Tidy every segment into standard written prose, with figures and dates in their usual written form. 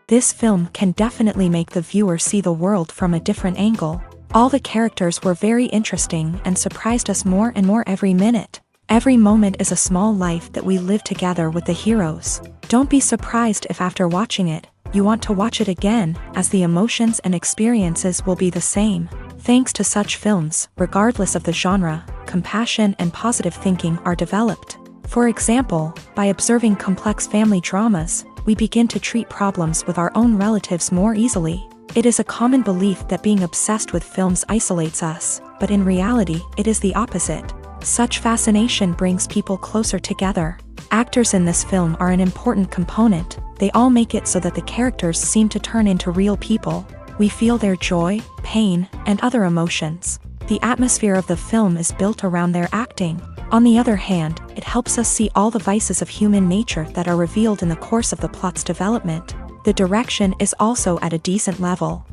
This film can definitely make the viewer see the world from a different angle. All the characters were very interesting and surprised us more and more every minute. Every moment is a small life that we live together with the heroes. Don't be surprised if after watching it, you want to watch it again, as the emotions and experiences will be the same. Thanks to such films, regardless of the genre, compassion and positive thinking are developed. For example, by observing complex family dramas, we begin to treat problems with our own relatives more easily. It is a common belief that being obsessed with films isolates us, but in reality, it is the opposite. Such fascination brings people closer together. Actors in this film are an important component. They all make it so that the characters seem to turn into real people. We feel their joy, pain, and other emotions. The atmosphere of the film is built around their acting. On the other hand, it helps us see all the vices of human nature that are revealed in the course of the plot's development. The direction is also at a decent level.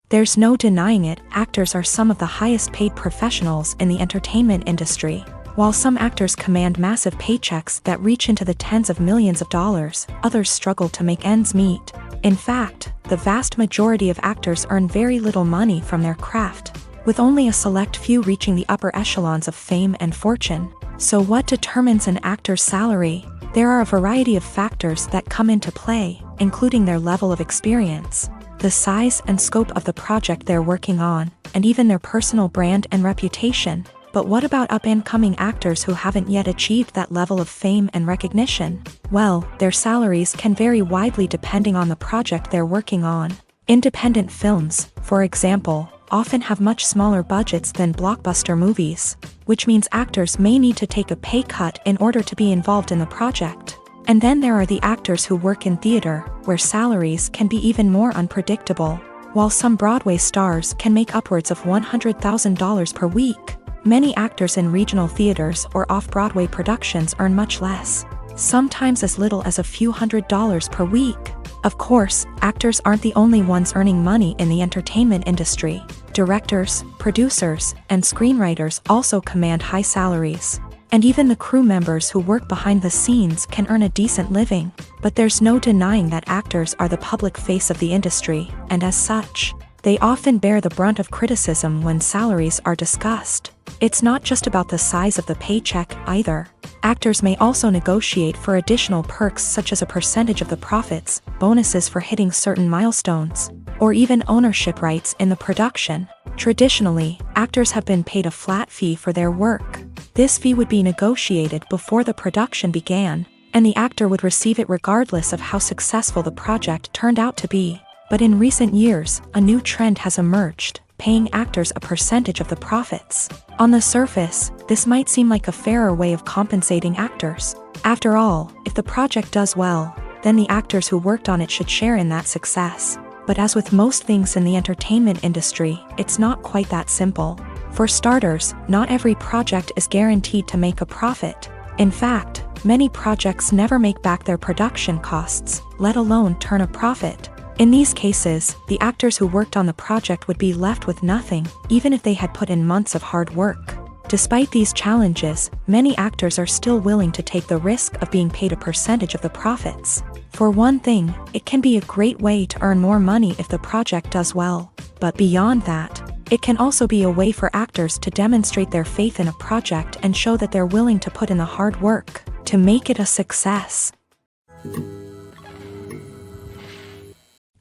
There's no denying it, actors are some of the highest paid professionals in the entertainment industry. While some actors command massive paychecks that reach into the tens of millions of dollars, others struggle to make ends meet. In fact, the vast majority of actors earn very little money from their craft, with only a select few reaching the upper echelons of fame and fortune. So what determines an actor's salary? There are a variety of factors that come into play, including their level of experience, the size and scope of the project they're working on, and even their personal brand and reputation. But what about up-and-coming actors who haven't yet achieved that level of fame and recognition? Well, their salaries can vary widely depending on the project they're working on. Independent films, for example, often have much smaller budgets than blockbuster movies, which means actors may need to take a pay cut in order to be involved in the project. And then there are the actors who work in theater, where salaries can be even more unpredictable. While some Broadway stars can make upwards of $100,000 per week, many actors in regional theaters or off-Broadway productions earn much less, sometimes as little as a few $100s per week. Of course, actors aren't the only ones earning money in the entertainment industry. Directors, producers, and screenwriters also command high salaries. And even the crew members who work behind the scenes can earn a decent living. But there's no denying that actors are the public face of the industry, and as such, they often bear the brunt of criticism when salaries are discussed. It's not just about the size of the paycheck, either. Actors may also negotiate for additional perks such as a percentage of the profits, bonuses for hitting certain milestones, or even ownership rights in the production. Traditionally, actors have been paid a flat fee for their work. This fee would be negotiated before the production began, and the actor would receive it regardless of how successful the project turned out to be. But in recent years, a new trend has emerged, paying actors a percentage of the profits. On the surface, this might seem like a fairer way of compensating actors. After all, if the project does well, then the actors who worked on it should share in that success. But as with most things in the entertainment industry, it's not quite that simple. For starters, not every project is guaranteed to make a profit. In fact, many projects never make back their production costs, let alone turn a profit. In these cases, the actors who worked on the project would be left with nothing, even if they had put in months of hard work. Despite these challenges, many actors are still willing to take the risk of being paid a percentage of the profits. For one thing, it can be a great way to earn more money if the project does well. But beyond that, it can also be a way for actors to demonstrate their faith in a project and show that they're willing to put in the hard work to make it a success.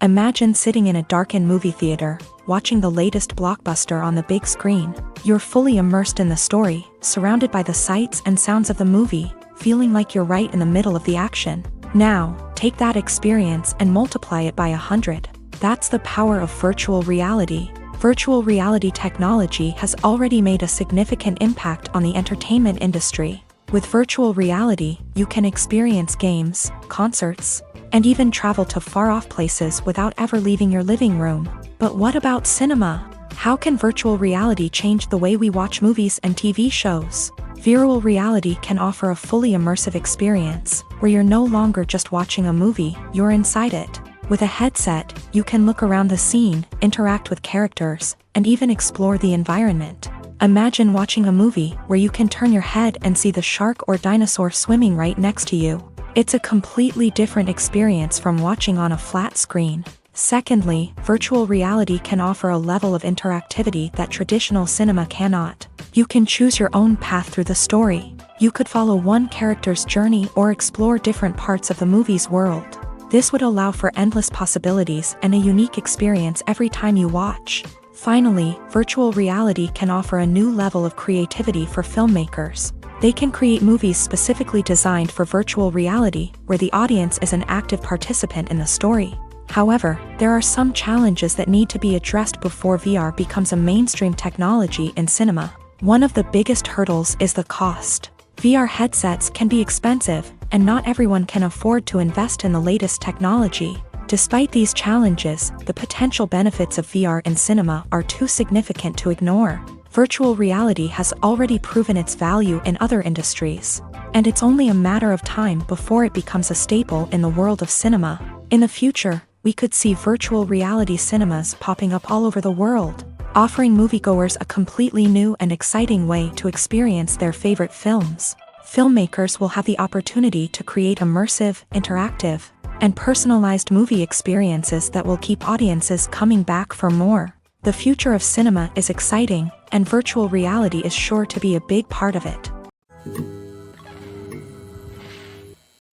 Imagine sitting in a darkened movie theater, watching the latest blockbuster on the big screen. You're fully immersed in the story, surrounded by the sights and sounds of the movie, feeling like you're right in the middle of the action. Now, take that experience and multiply it by 100. That's the power of virtual reality. Virtual reality technology has already made a significant impact on the entertainment industry. With virtual reality, you can experience games, concerts, and even travel to far-off places without ever leaving your living room. But what about cinema? How can virtual reality change the way we watch movies and TV shows? Virtual reality can offer a fully immersive experience, where you're no longer just watching a movie, you're inside it. With a headset, you can look around the scene, interact with characters, and even explore the environment. Imagine watching a movie where you can turn your head and see the shark or dinosaur swimming right next to you. It's a completely different experience from watching on a flat screen. Secondly, virtual reality can offer a level of interactivity that traditional cinema cannot. You can choose your own path through the story. You could follow one character's journey or explore different parts of the movie's world. This would allow for endless possibilities and a unique experience every time you watch. Finally, virtual reality can offer a new level of creativity for filmmakers. They can create movies specifically designed for virtual reality, where the audience is an active participant in the story. However, there are some challenges that need to be addressed before VR becomes a mainstream technology in cinema. One of the biggest hurdles is the cost. VR headsets can be expensive, and not everyone can afford to invest in the latest technology. Despite these challenges, the potential benefits of VR in cinema are too significant to ignore. Virtual reality has already proven its value in other industries, and it's only a matter of time before it becomes a staple in the world of cinema. In the future, we could see virtual reality cinemas popping up all over the world, offering moviegoers a completely new and exciting way to experience their favorite films. Filmmakers will have the opportunity to create immersive, interactive, and personalized movie experiences that will keep audiences coming back for more. The future of cinema is exciting, and virtual reality is sure to be a big part of it.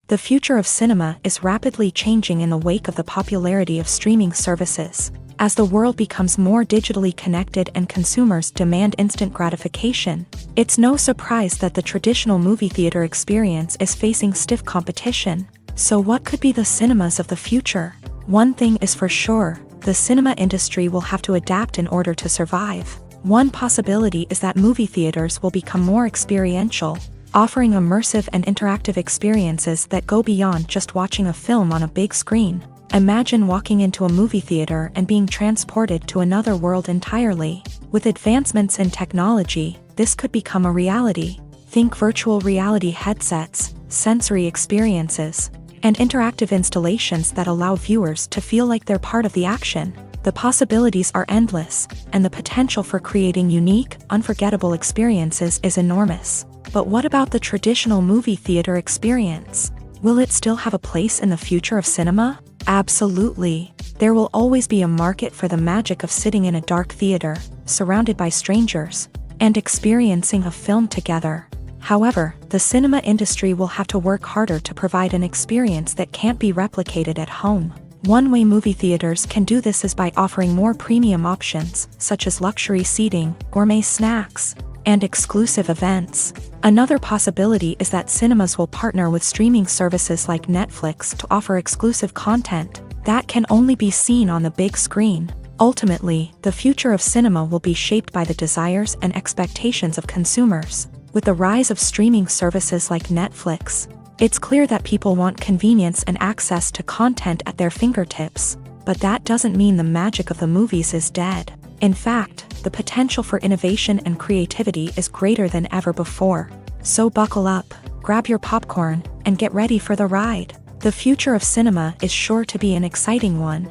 The future of cinema is rapidly changing in the wake of the popularity of streaming services. As the world becomes more digitally connected and consumers demand instant gratification, it's no surprise that the traditional movie theater experience is facing stiff competition. So what could be the cinemas of the future? One thing is for sure, the cinema industry will have to adapt in order to survive. One possibility is that movie theaters will become more experiential, offering immersive and interactive experiences that go beyond just watching a film on a big screen. Imagine walking into a movie theater and being transported to another world entirely. With advancements in technology, this could become a reality. Think virtual reality headsets, sensory experiences, and interactive installations that allow viewers to feel like they're part of the action. The possibilities are endless, and the potential for creating unique, unforgettable experiences is enormous. But what about the traditional movie theater experience? Will it still have a place in the future of cinema? Absolutely. There will always be a market for the magic of sitting in a dark theater, surrounded by strangers, and experiencing a film together. However, the cinema industry will have to work harder to provide an experience that can't be replicated at home. One way movie theaters can do this is by offering more premium options, such as luxury seating, gourmet snacks, and exclusive events. Another possibility is that cinemas will partner with streaming services like Netflix to offer exclusive content that can only be seen on the big screen. Ultimately, the future of cinema will be shaped by the desires and expectations of consumers. With the rise of streaming services like Netflix, it's clear that people want convenience and access to content at their fingertips. But that doesn't mean the magic of the movies is dead. In fact, the potential for innovation and creativity is greater than ever before. So buckle up, grab your popcorn, and get ready for the ride. The future of cinema is sure to be an exciting one.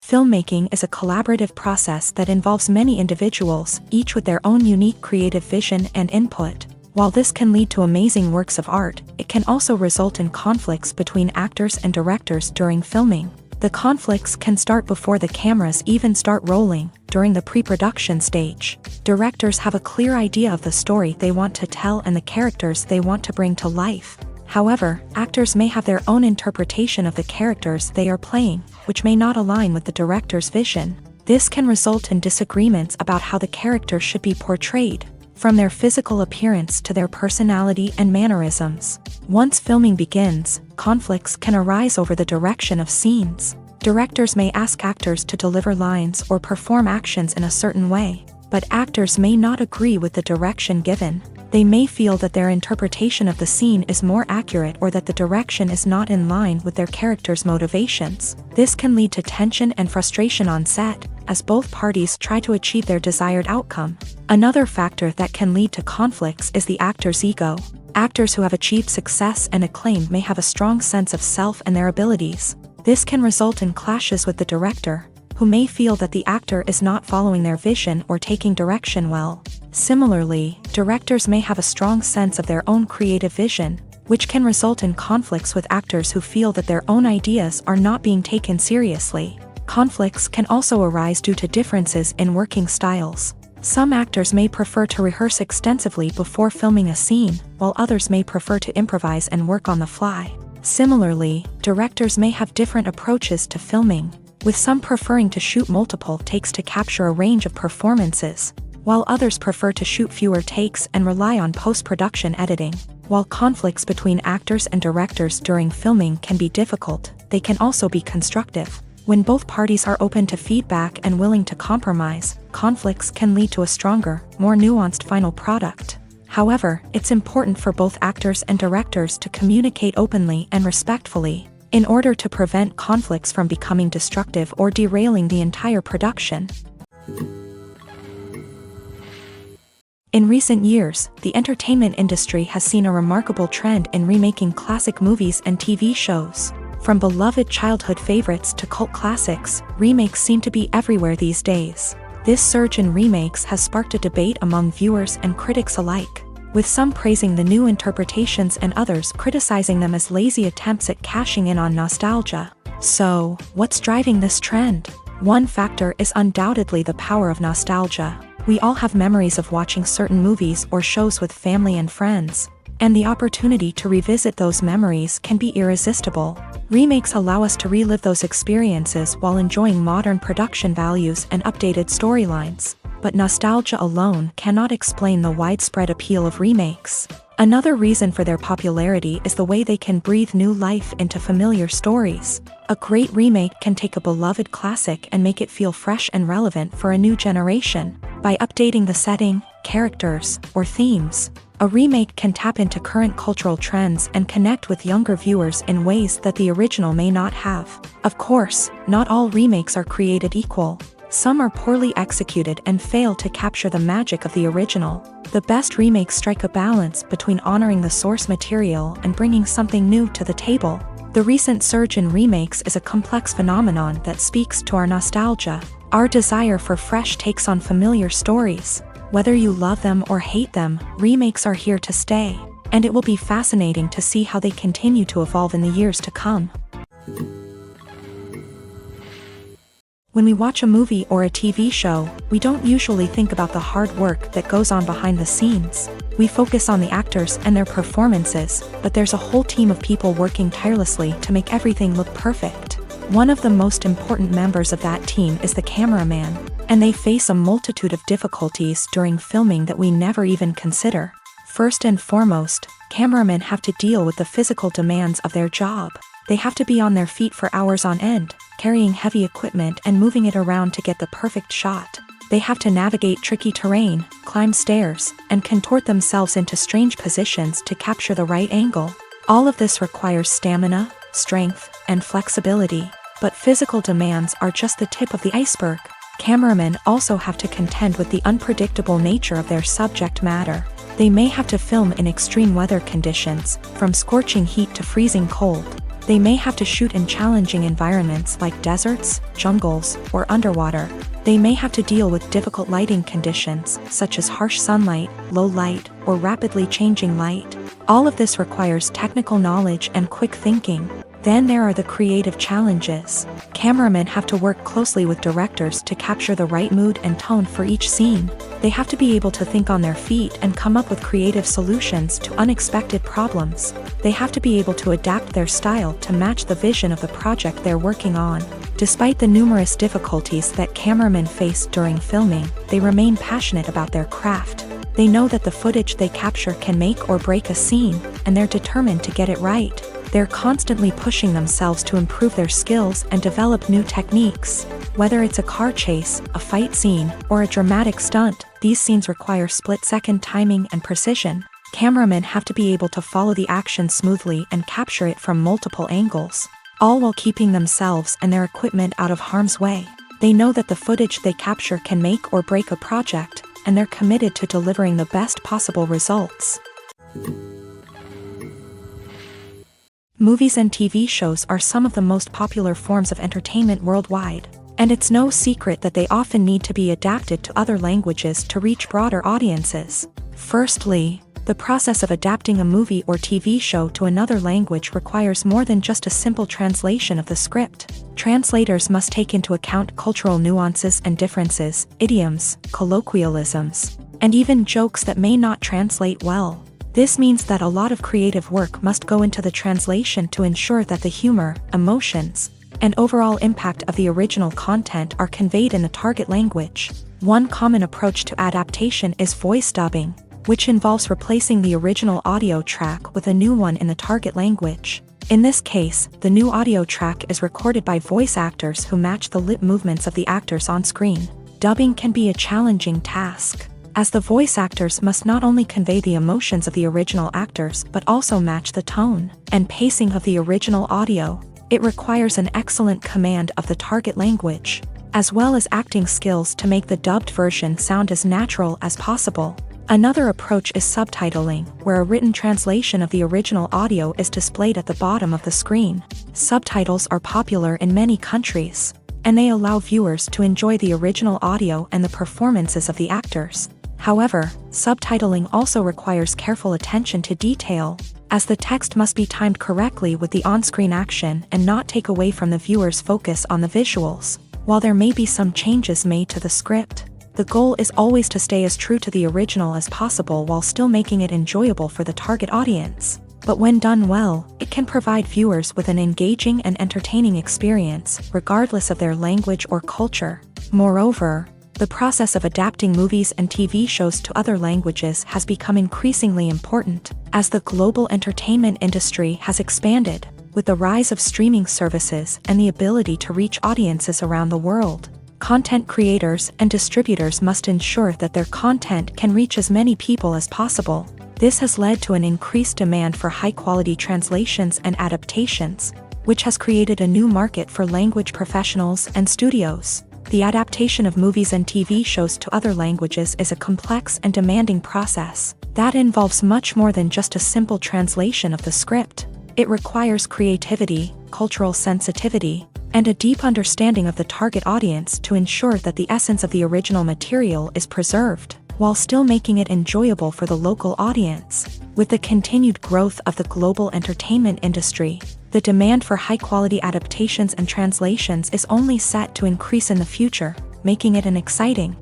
Filmmaking is a collaborative process that involves many individuals, each with their own unique creative vision and input. While this can lead to amazing works of art, it can also result in conflicts between actors and directors during filming. The conflicts can start before the cameras even start rolling, during the pre-production stage. Directors have a clear idea of the story they want to tell and the characters they want to bring to life. However, actors may have their own interpretation of the characters they are playing, which may not align with the director's vision. This can result in disagreements about how the character should be portrayed, from their physical appearance to their personality and mannerisms. Once filming begins, conflicts can arise over the direction of scenes. Directors may ask actors to deliver lines or perform actions in a certain way, but actors may not agree with the direction given. They may feel that their interpretation of the scene is more accurate or that the direction is not in line with their character's motivations. This can lead to tension and frustration on set, as both parties try to achieve their desired outcome. Another factor that can lead to conflicts is the actor's ego. Actors who have achieved success and acclaim may have a strong sense of self and their abilities. This can result in clashes with the director, who may feel that the actor is not following their vision or taking direction well. Similarly, directors may have a strong sense of their own creative vision, which can result in conflicts with actors who feel that their own ideas are not being taken seriously. Conflicts can also arise due to differences in working styles. Some actors may prefer to rehearse extensively before filming a scene, while others may prefer to improvise and work on the fly. Similarly, directors may have different approaches to filming, with some preferring to shoot multiple takes to capture a range of performances, while others prefer to shoot fewer takes and rely on post-production editing. While conflicts between actors and directors during filming can be difficult, they can also be constructive. When both parties are open to feedback and willing to compromise, conflicts can lead to a stronger, more nuanced final product. However, it's important for both actors and directors to communicate openly and respectfully, in order to prevent conflicts from becoming destructive or derailing the entire production. In recent years, the entertainment industry has seen a remarkable trend in remaking classic movies and TV shows. From beloved childhood favorites to cult classics, remakes seem to be everywhere these days. This surge in remakes has sparked a debate among viewers and critics alike, with some praising the new interpretations and others criticizing them as lazy attempts at cashing in on nostalgia. So, what's driving this trend? One factor is undoubtedly the power of nostalgia. We all have memories of watching certain movies or shows with family and friends, and the opportunity to revisit those memories can be irresistible. Remakes allow us to relive those experiences while enjoying modern production values and updated storylines, but nostalgia alone cannot explain the widespread appeal of remakes. Another reason for their popularity is the way they can breathe new life into familiar stories. A great remake can take a beloved classic and make it feel fresh and relevant for a new generation. By updating the setting, characters, or themes, a remake can tap into current cultural trends and connect with younger viewers in ways that the original may not have. Of course, not all remakes are created equal. Some are poorly executed and fail to capture the magic of the original. The best remakes strike a balance between honoring the source material and bringing something new to the table. The recent surge in remakes is a complex phenomenon that speaks to our nostalgia, our desire for fresh takes on familiar stories. Whether you love them or hate them, remakes are here to stay, and it will be fascinating to see how they continue to evolve in the years to come. When we watch a movie or a TV show, we don't usually think about the hard work that goes on behind the scenes. We focus on the actors and their performances, but there's a whole team of people working tirelessly to make everything look perfect. One of the most important members of that team is the cameraman, and they face a multitude of difficulties during filming that we never even consider. First and foremost, cameramen have to deal with the physical demands of their job. They have to be on their feet for hours on end, carrying heavy equipment and moving it around to get the perfect shot. They have to navigate tricky terrain, climb stairs, and contort themselves into strange positions to capture the right angle. All of this requires stamina, strength, and flexibility. But physical demands are just the tip of the iceberg. Cameramen also have to contend with the unpredictable nature of their subject matter. They may have to film in extreme weather conditions, from scorching heat to freezing cold. They may have to shoot in challenging environments like deserts, jungles, or underwater. They may have to deal with difficult lighting conditions, such as harsh sunlight, low light, or rapidly changing light. All of this requires technical knowledge and quick thinking. Then there are the creative challenges. Cameramen have to work closely with directors to capture the right mood and tone for each scene. They have to be able to think on their feet and come up with creative solutions to unexpected problems. They have to be able to adapt their style to match the vision of the project they're working on. Despite the numerous difficulties that cameramen face during filming, they remain passionate about their craft. They know that the footage they capture can make or break a scene, and they're determined to get it right. They're constantly pushing themselves to improve their skills and develop new techniques. Whether it's a car chase, a fight scene, or a dramatic stunt, these scenes require split-second timing and precision. Cameramen have to be able to follow the action smoothly and capture it from multiple angles, all while keeping themselves and their equipment out of harm's way. They know that the footage they capture can make or break a project, and they're committed to delivering the best possible results. Movies and TV shows are some of the most popular forms of entertainment worldwide. And it's no secret that they often need to be adapted to other languages to reach broader audiences. Firstly, the process of adapting a movie or TV show to another language requires more than just a simple translation of the script. Translators must take into account cultural nuances and differences, idioms, colloquialisms, and even jokes that may not translate well. This means that a lot of creative work must go into the translation to ensure that the humor, emotions, and overall impact of the original content are conveyed in the target language. One common approach to adaptation is voice dubbing, which involves replacing the original audio track with a new one in the target language. In this case, the new audio track is recorded by voice actors who match the lip movements of the actors on screen. Dubbing can be a challenging task, as the voice actors must not only convey the emotions of the original actors but also match the tone and pacing of the original audio. It requires an excellent command of the target language, as well as acting skills to make the dubbed version sound as natural as possible. Another approach is subtitling, where a written translation of the original audio is displayed at the bottom of the screen. Subtitles are popular in many countries, and they allow viewers to enjoy the original audio and the performances of the actors. However, subtitling also requires careful attention to detail, as the text must be timed correctly with the on-screen action and not take away from the viewer's focus on the visuals. While there may be some changes made to the script, the goal is always to stay as true to the original as possible while still making it enjoyable for the target audience. But when done well, it can provide viewers with an engaging and entertaining experience, regardless of their language or culture. Moreover, the process of adapting movies and TV shows to other languages has become increasingly important, as the global entertainment industry has expanded, with the rise of streaming services and the ability to reach audiences around the world. Content creators and distributors must ensure that their content can reach as many people as possible. This has led to an increased demand for high-quality translations and adaptations, which has created a new market for language professionals and studios. The adaptation of movies and TV shows to other languages is a complex and demanding process that involves much more than just a simple translation of the script. It requires creativity, cultural sensitivity, and a deep understanding of the target audience to ensure that the essence of the original material is preserved, while still making it enjoyable for the local audience. With the continued growth of the global entertainment industry, the demand for high-quality adaptations and translations is only set to increase in the future, making it an exciting.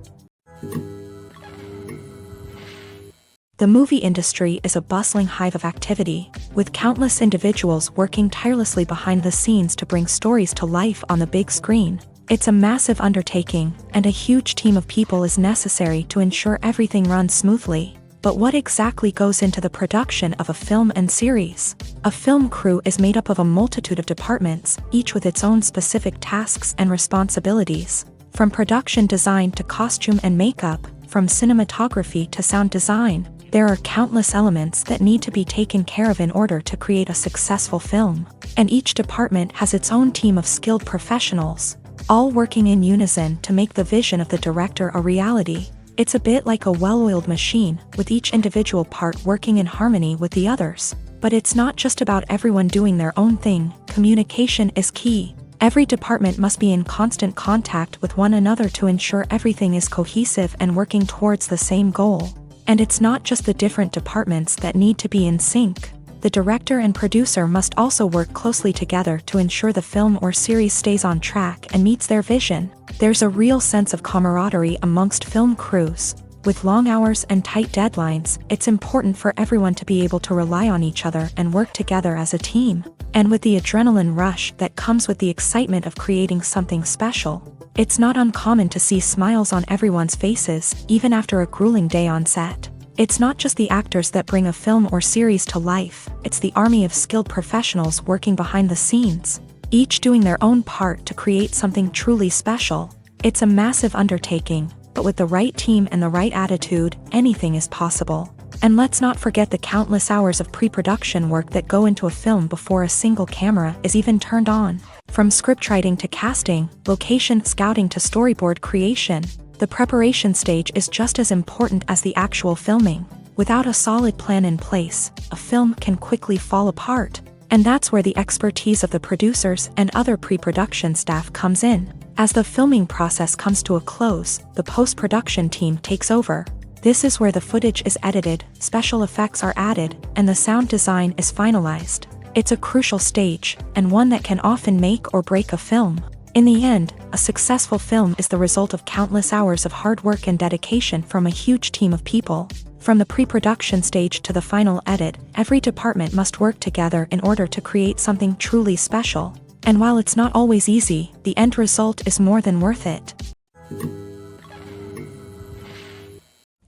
The movie industry is a bustling hive of activity, with countless individuals working tirelessly behind the scenes to bring stories to life on the big screen. It's a massive undertaking, and a huge team of people is necessary to ensure everything runs smoothly. But what exactly goes into the production of a film and series? A film crew is made up of a multitude of departments, each with its own specific tasks and responsibilities. From production design to costume and makeup, from cinematography to sound design, there are countless elements that need to be taken care of in order to create a successful film. And each department has its own team of skilled professionals, all working in unison to make the vision of the director a reality. It's a bit like a well-oiled machine, with each individual part working in harmony with the others. But it's not just about everyone doing their own thing. Communication is key. Every department must be in constant contact with one another to ensure everything is cohesive and working towards the same goal. And it's not just the different departments that need to be in sync. The director and producer must also work closely together to ensure the film or series stays on track and meets their vision. There's a real sense of camaraderie amongst film crews. With long hours and tight deadlines, it's important for everyone to be able to rely on each other and work together as a team. And with the adrenaline rush that comes with the excitement of creating something special, it's not uncommon to see smiles on everyone's faces, even after a grueling day on set. It's not just the actors that bring a film or series to life, it's the army of skilled professionals working behind the scenes, each doing their own part to create something truly special. It's a massive undertaking, but with the right team and the right attitude, anything is possible. And let's not forget the countless hours of pre-production work that go into a film before a single camera is even turned on. From scriptwriting to casting, location scouting to storyboard creation, the preparation stage is just as important as the actual filming. Without a solid plan in place, a film can quickly fall apart. And that's where the expertise of the producers and other pre-production staff comes in. As the filming process comes to a close, the post-production team takes over. This is where the footage is edited, special effects are added, and the sound design is finalized. It's a crucial stage, and one that can often make or break a film. In the end, a successful film is the result of countless hours of hard work and dedication from a huge team of people. From the pre-production stage to the final edit, every department must work together in order to create something truly special. And while it's not always easy, the end result is more than worth it.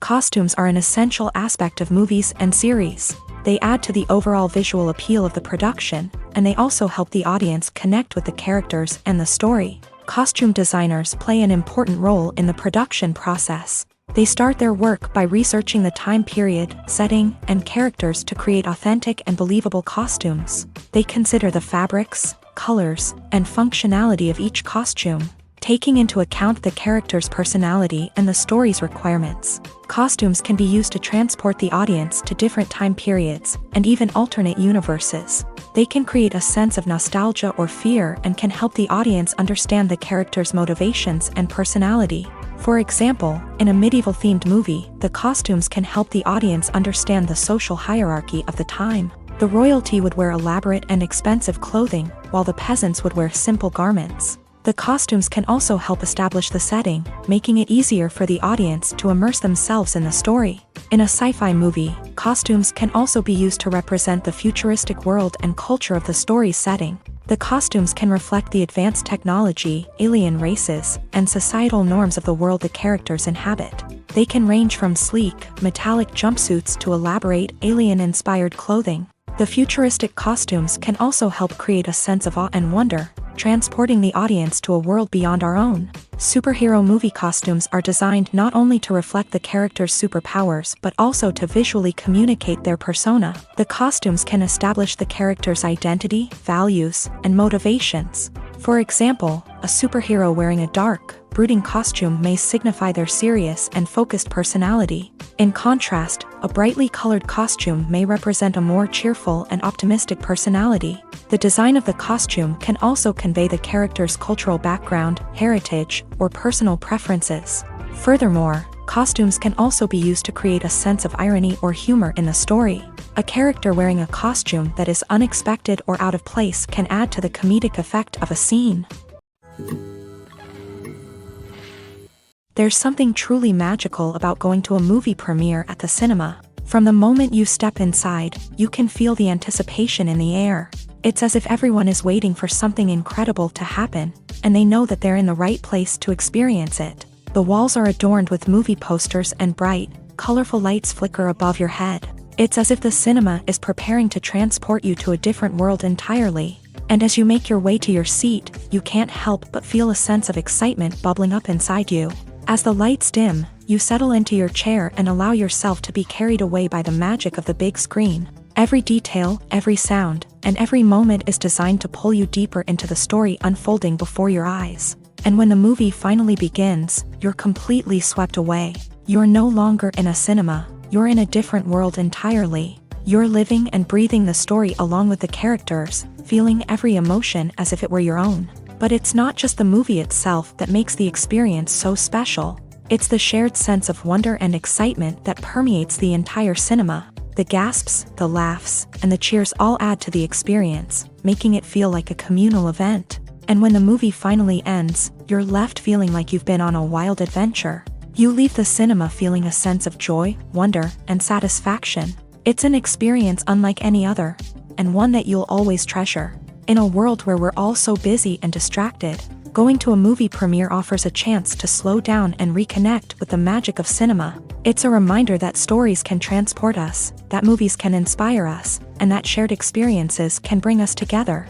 Costumes are an essential aspect of movies and series. They add to the overall visual appeal of the production, and they also help the audience connect with the characters and the story. Costume designers play an important role in the production process. They start their work by researching the time period, setting, and characters to create authentic and believable costumes. They consider the fabrics, colors, and functionality of each costume, taking into account the character's personality and the story's requirements. Costumes can be used to transport the audience to different time periods and even alternate universes. They can create a sense of nostalgia or fear and can help the audience understand the character's motivations and personality. For example, in a medieval-themed movie, the costumes can help the audience understand the social hierarchy of the time. The royalty would wear elaborate and expensive clothing, while the peasants would wear simple garments. The costumes can also help establish the setting, making it easier for the audience to immerse themselves in the story. In a sci-fi movie, costumes can also be used to represent the futuristic world and culture of the story's setting. The costumes can reflect the advanced technology, alien races, and societal norms of the world the characters inhabit. They can range from sleek, metallic jumpsuits to elaborate, alien-inspired clothing. The futuristic costumes can also help create a sense of awe and wonder, transporting the audience to a world beyond our own. Superhero movie costumes are designed not only to reflect the character's superpowers but also to visually communicate their persona. The costumes can establish the character's identity, values, and motivations. For example, a superhero wearing a dark, brooding costume may signify their serious and focused personality. In contrast, a brightly colored costume may represent a more cheerful and optimistic personality. The design of the costume can also convey the character's cultural background, heritage, or personal preferences. Furthermore, costumes can also be used to create a sense of irony or humor in the story. A character wearing a costume that is unexpected or out of place can add to the comedic effect of a scene. There's something truly magical about going to a movie premiere at the cinema. From the moment you step inside, you can feel the anticipation in the air. It's as if everyone is waiting for something incredible to happen, and they know that they're in the right place to experience it. The walls are adorned with movie posters and bright, colorful lights flicker above your head. It's as if the cinema is preparing to transport you to a different world entirely. And as you make your way to your seat, you can't help but feel a sense of excitement bubbling up inside you. As the lights dim, you settle into your chair and allow yourself to be carried away by the magic of the big screen. Every detail, every sound, and every moment is designed to pull you deeper into the story unfolding before your eyes. And when the movie finally begins, you're completely swept away. You're no longer in a cinema, you're in a different world entirely. You're living and breathing the story along with the characters, feeling every emotion as if it were your own. But it's not just the movie itself that makes the experience so special. It's the shared sense of wonder and excitement that permeates the entire cinema. The gasps, the laughs, and the cheers all add to the experience, making it feel like a communal event. And when the movie finally ends, you're left feeling like you've been on a wild adventure. You leave the cinema feeling a sense of joy, wonder, and satisfaction. It's an experience unlike any other, and one that you'll always treasure. In a world where we're all so busy and distracted, going to a movie premiere offers a chance to slow down and reconnect with the magic of cinema. It's a reminder that stories can transport us, that movies can inspire us, and that shared experiences can bring us together.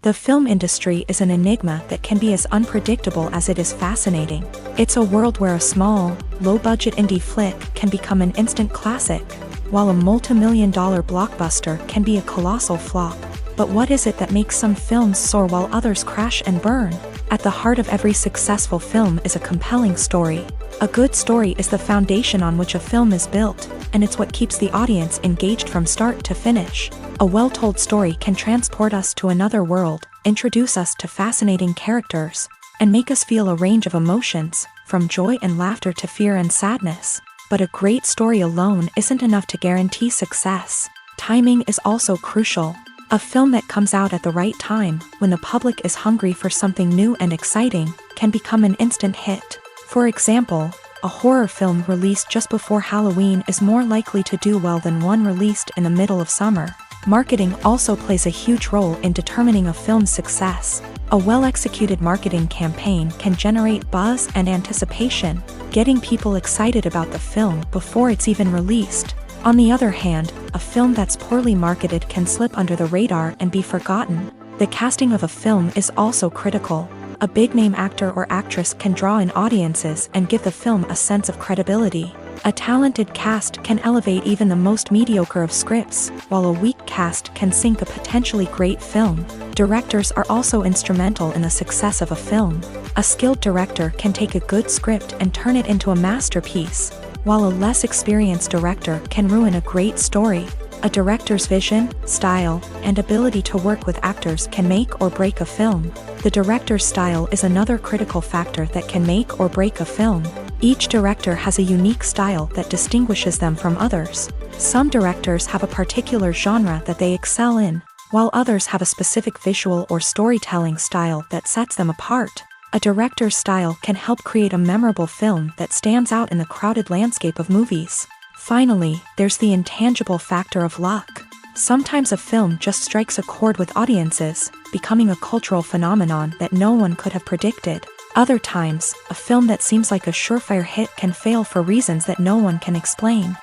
The film industry is an enigma that can be as unpredictable as it is fascinating. It's a world where a small, low-budget indie flick can become an instant classic, while a multi-million-dollar blockbuster can be a colossal flop. But what is it that makes some films soar while others crash and burn? At the heart of every successful film is a compelling story. A good story is the foundation on which a film is built. and it's what keeps the audience engaged from start to finish. A well-told story can transport us to another world, introduce us to fascinating characters, and make us feel a range of emotions, from joy and laughter to fear and sadness. But a great story alone isn't enough to guarantee success. Timing is also crucial. A film that comes out at the right time, when the public is hungry for something new and exciting, can become an instant hit. For example, a horror film released just before Halloween is more likely to do well than one released in the middle of summer. Marketing also plays a huge role in determining a film's success. A well-executed marketing campaign can generate buzz and anticipation, getting people excited about the film before it's even released. On the other hand, a film that's poorly marketed can slip under the radar and be forgotten. The casting of a film is also critical. A big-name actor or actress can draw in audiences and give the film a sense of credibility. A talented cast can elevate even the most mediocre of scripts, while a weak cast can sink a potentially great film. Directors are also instrumental in the success of a film. A skilled director can take a good script and turn it into a masterpiece, while a less experienced director can ruin a great story. A director's vision, style, and ability to work with actors can make or break a film. The director's style is another critical factor that can make or break a film. Each director has a unique style that distinguishes them from others. Some directors have a particular genre that they excel in, while others have a specific visual or storytelling style that sets them apart. A director's style can help create a memorable film that stands out in the crowded landscape of movies. Finally, there's the intangible factor of luck. Sometimes a film just strikes a chord with audiences, becoming a cultural phenomenon that no one could have predicted. Other times, a film that seems like a surefire hit can fail for reasons that no one can explain.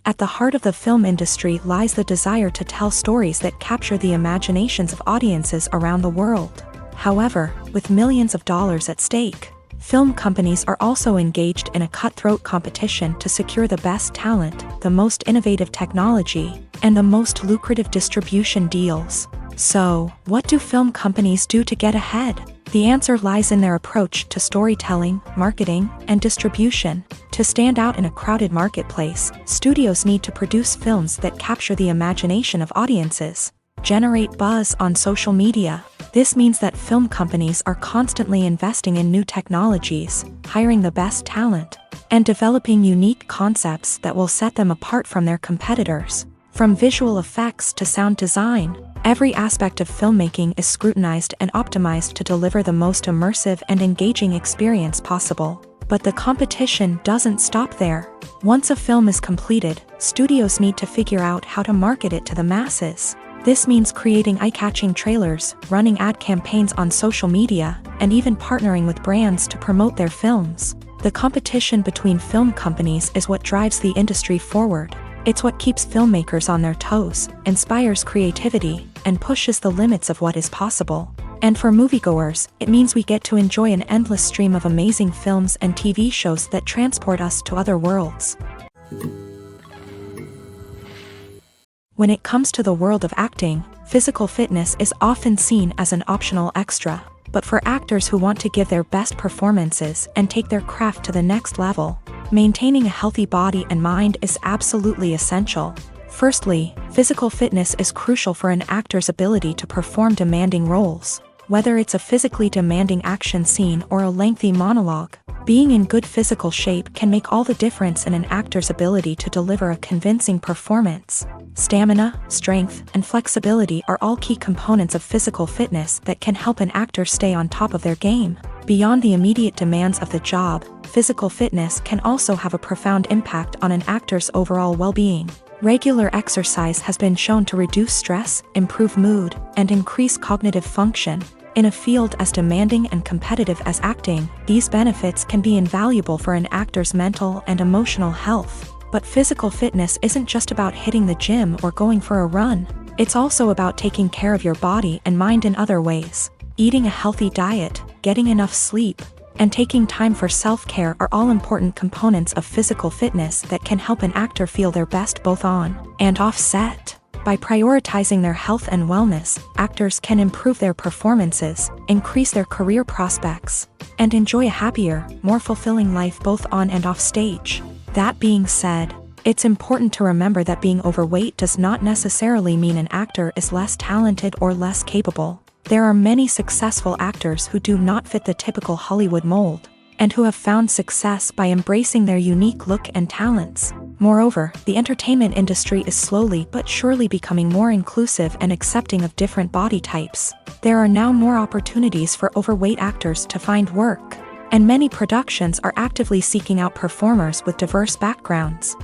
At the heart of the film industry lies the desire to tell stories that capture the imaginations of audiences around the world. However, with millions of dollars at stake, film companies are also engaged in a cutthroat competition to secure the best talent, the most innovative technology, and the most lucrative distribution deals. So, what do film companies do to get ahead? The answer lies in their approach to storytelling, marketing, and distribution. To stand out in a crowded marketplace, studios need to produce films that capture the imagination of audiences, generate buzz on social media. This means that film companies are constantly investing in new technologies, hiring the best talent, and developing unique concepts that will set them apart from their competitors. From visual effects to sound design, every aspect of filmmaking is scrutinized and optimized to deliver the most immersive and engaging experience possible. But the competition doesn't stop there. Once a film is completed, studios need to figure out how to market it to the masses. This means creating eye-catching trailers, running ad campaigns on social media, and even partnering with brands to promote their films. The competition between film companies is what drives the industry forward. It's what keeps filmmakers on their toes, inspires creativity, and pushes the limits of what is possible. And for moviegoers, it means we get to enjoy an endless stream of amazing films and TV shows that transport us to other worlds. When it comes to the world of acting, physical fitness is often seen as an optional extra. But for actors who want to give their best performances and take their craft to the next level, maintaining a healthy body and mind is absolutely essential. Firstly, physical fitness is crucial for an actor's ability to perform demanding roles. Whether it's a physically demanding action scene or a lengthy monologue, being in good physical shape can make all the difference in an actor's ability to deliver a convincing performance. Stamina, strength, and flexibility are all key components of physical fitness that can help an actor stay on top of their game. Beyond the immediate demands of the job, physical fitness can also have a profound impact on an actor's overall well-being. Regular exercise has been shown to reduce stress, improve mood, and increase cognitive function. In a field as demanding and competitive as acting, these benefits can be invaluable for an actor's mental and emotional health. But physical fitness isn't just about hitting the gym or going for a run. It's also about taking care of your body and mind in other ways. Eating a healthy diet, getting enough sleep, and taking time for self-care are all important components of physical fitness that can help an actor feel their best both on and off set. By prioritizing their health and wellness, actors can improve their performances, increase their career prospects, and enjoy a happier, more fulfilling life both on and off stage. That being said, it's important to remember that being overweight does not necessarily mean an actor is less talented or less capable. There are many successful actors who do not fit the typical Hollywood mold, and who have found success by embracing their unique look and talents. Moreover, the entertainment industry is slowly but surely becoming more inclusive and accepting of different body types. There are now more opportunities for overweight actors to find work, and many productions are actively seeking out performers with diverse backgrounds.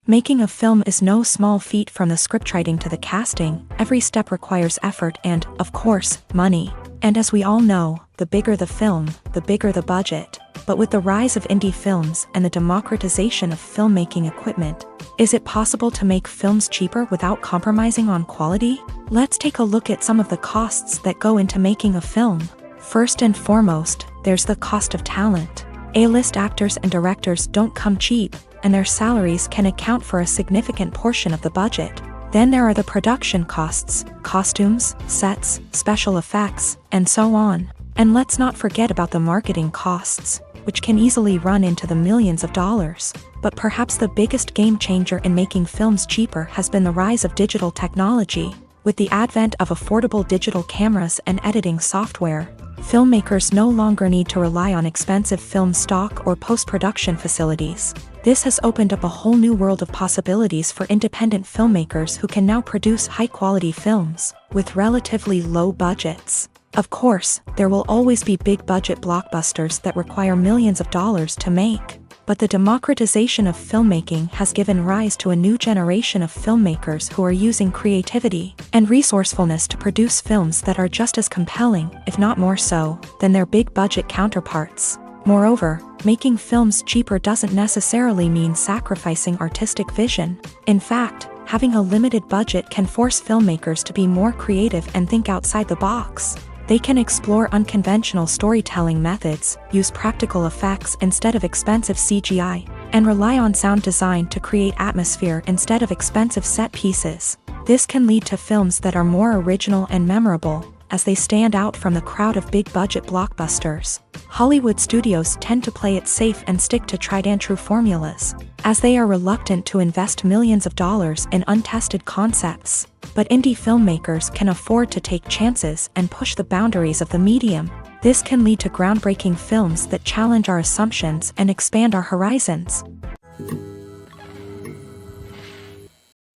Making a film is no small feat. From the scriptwriting to the casting, every step requires effort and, of course, money. And as we all know, the bigger the film, the bigger the budget. But with the rise of indie films and the democratization of filmmaking equipment, is it possible to make films cheaper without compromising on quality? Let's take a look at some of the costs that go into making a film. First and foremost, there's the cost of talent. A-list actors and directors don't come cheap, and their salaries can account for a significant portion of the budget. Then there are the production costs, costumes, sets, special effects, and so on. And let's not forget about the marketing costs, which can easily run into the millions of dollars. But perhaps the biggest game changer in making films cheaper has been the rise of digital technology. With the advent of affordable digital cameras and editing software, filmmakers no longer need to rely on expensive film stock or post-production facilities. This has opened up a whole new world of possibilities for independent filmmakers who can now produce high-quality films with relatively low budgets. Of course, there will always be big-budget blockbusters that require millions of dollars to make. But the democratization of filmmaking has given rise to a new generation of filmmakers who are using creativity and resourcefulness to produce films that are just as compelling, if not more so, than their big-budget counterparts. Moreover, making films cheaper doesn't necessarily mean sacrificing artistic vision. In fact, having a limited budget can force filmmakers to be more creative and think outside the box. They can explore unconventional storytelling methods, use practical effects instead of expensive CGI, and rely on sound design to create atmosphere instead of expensive set pieces. This can lead to films that are more original and memorable, as they stand out from the crowd of big-budget blockbusters. Hollywood studios tend to play it safe and stick to tried-and-true formulas, as they are reluctant to invest millions of dollars in untested concepts. But indie filmmakers can afford to take chances and push the boundaries of the medium. This can lead to groundbreaking films that challenge our assumptions and expand our horizons.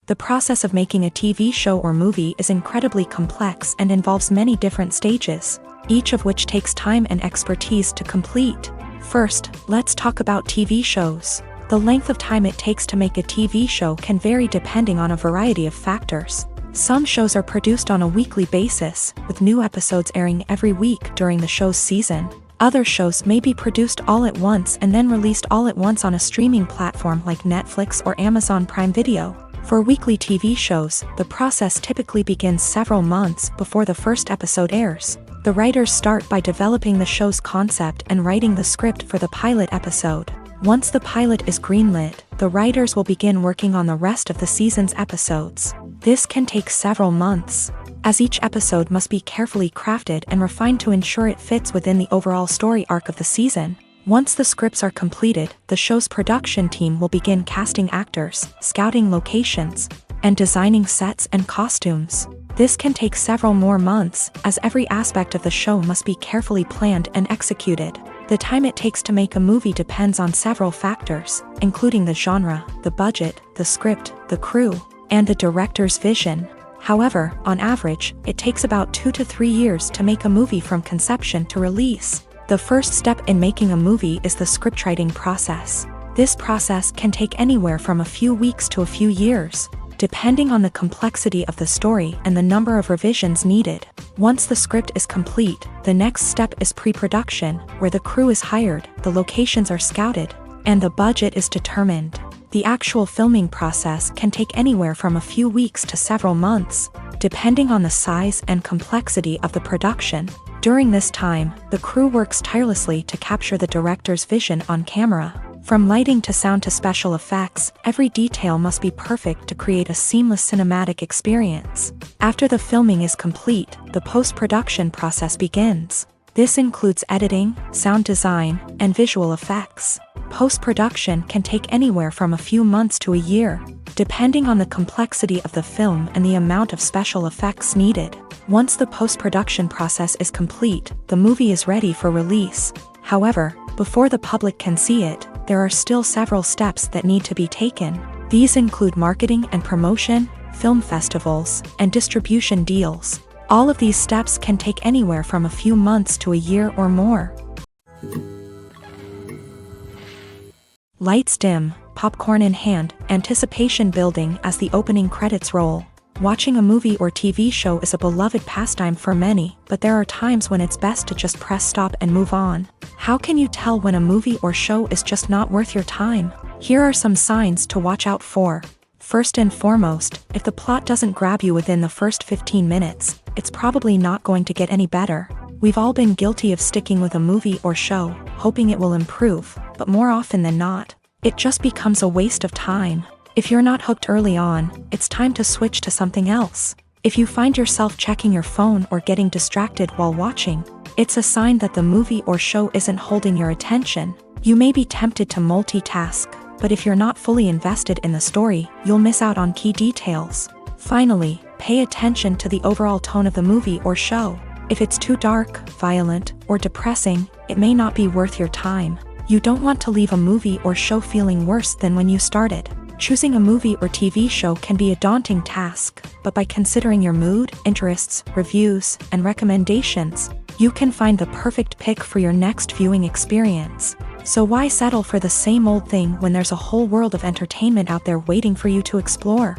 The process of making a TV show or movie is incredibly complex and involves many different stages, each of which takes time and expertise to complete. First, let's talk about TV shows. The length of time it takes to make a TV show can vary depending on a variety of factors. Some shows are produced on a weekly basis, with new episodes airing every week during the show's season. Other shows may be produced all at once and then released all at once on a streaming platform like Netflix or Amazon Prime Video. For weekly TV shows, the process typically begins several months before the first episode airs. The writers start by developing the show's concept and writing the script for the pilot episode. Once the pilot is greenlit, the writers will begin working on the rest of the season's episodes. This can take several months, as each episode must be carefully crafted and refined to ensure it fits within the overall story arc of the season. Once the scripts are completed, the show's production team will begin casting actors, scouting locations, and designing sets and costumes. This can take several more months, as every aspect of the show must be carefully planned and executed. The time it takes to make a movie depends on several factors, including the genre, the budget, the script, the crew, and the director's vision. However, on average, it takes about 2 to 3 years to make a movie from conception to release. The first step in making a movie is the scriptwriting process. This process can take anywhere from a few weeks to a few years, depending on the complexity of the story and the number of revisions needed. Once the script is complete, the next step is pre-production, where the crew is hired, the locations are scouted, and the budget is determined. The actual filming process can take anywhere from a few weeks to several months, depending on the size and complexity of the production. During this time, the crew works tirelessly to capture the director's vision on camera. From lighting to sound to special effects, every detail must be perfect to create a seamless cinematic experience. After the filming is complete, the post-production process begins. This includes editing, sound design, and visual effects. Post-production can take anywhere from a few months to a year, depending on the complexity of the film and the amount of special effects needed. Once the post-production process is complete, the movie is ready for release. However, before the public can see it, there are still several steps that need to be taken. These include marketing and promotion, film festivals, and distribution deals. All of these steps can take anywhere from a few months to a year or more. Lights dim, popcorn in hand, anticipation building as the opening credits roll. Watching a movie or TV show is a beloved pastime for many, but there are times when it's best to just press stop and move on. How can you tell when a movie or show is just not worth your time? Here are some signs to watch out for. First and foremost, if the plot doesn't grab you within the first 15 minutes, it's probably not going to get any better. We've all been guilty of sticking with a movie or show, hoping it will improve, but more often than not, it just becomes a waste of time. If you're not hooked early on, it's time to switch to something else. If you find yourself checking your phone or getting distracted while watching, it's a sign that the movie or show isn't holding your attention. You may be tempted to multitask, but if you're not fully invested in the story, you'll miss out on key details. Finally, pay attention to the overall tone of the movie or show. If it's too dark, violent, or depressing, it may not be worth your time. You don't want to leave a movie or show feeling worse than when you started. Choosing a movie or TV show can be a daunting task, but by considering your mood, interests, reviews, and recommendations, you can find the perfect pick for your next viewing experience. So why settle for the same old thing when there's a whole world of entertainment out there waiting for you to explore?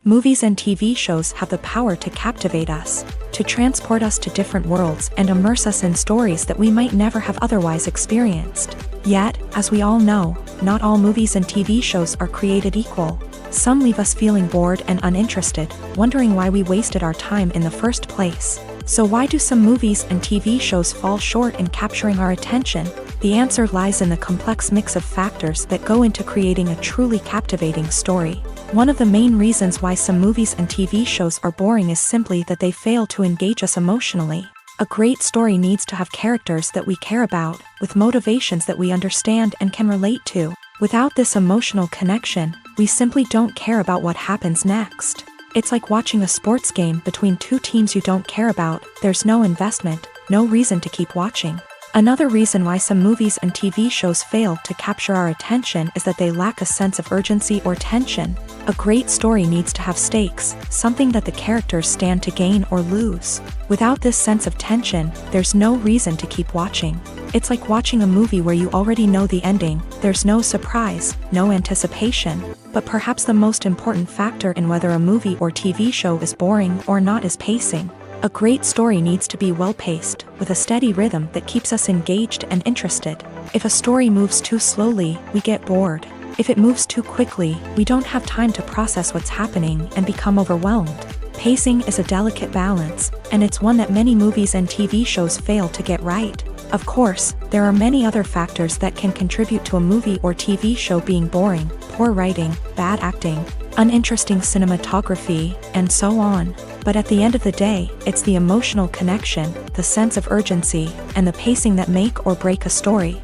Movies and TV shows have the power to captivate us, to transport us to different worlds and immerse us in stories that we might never have otherwise experienced. Yet, as we all know, not all movies and TV shows are created equal. Some leave us feeling bored and uninterested, wondering why we wasted our time in the first place. So why do some movies and TV shows fall short in capturing our attention? The answer lies in the complex mix of factors that go into creating a truly captivating story. One of the main reasons why some movies and TV shows are boring is simply that they fail to engage us emotionally. A great story needs to have characters that we care about, with motivations that we understand and can relate to. Without this emotional connection, we simply don't care about what happens next. It's like watching a sports game between two teams you don't care about. There's no investment, no reason to keep watching. Another reason why some movies and TV shows fail to capture our attention is that they lack a sense of urgency or tension. A great story needs to have stakes, something that the characters stand to gain or lose. Without this sense of tension, there's no reason to keep watching. It's like watching a movie where you already know the ending. There's no surprise, no anticipation. But perhaps the most important factor in whether a movie or TV show is boring or not is pacing. A great story needs to be well-paced, with a steady rhythm that keeps us engaged and interested. If a story moves too slowly, we get bored. If it moves too quickly, we don't have time to process what's happening and become overwhelmed. Pacing is a delicate balance, and it's one that many movies and TV shows fail to get right. Of course, there are many other factors that can contribute to a movie or TV show being boring: poor writing, bad acting, uninteresting cinematography, and so on. But at the end of the day, it's the emotional connection, the sense of urgency, and the pacing that make or break a story.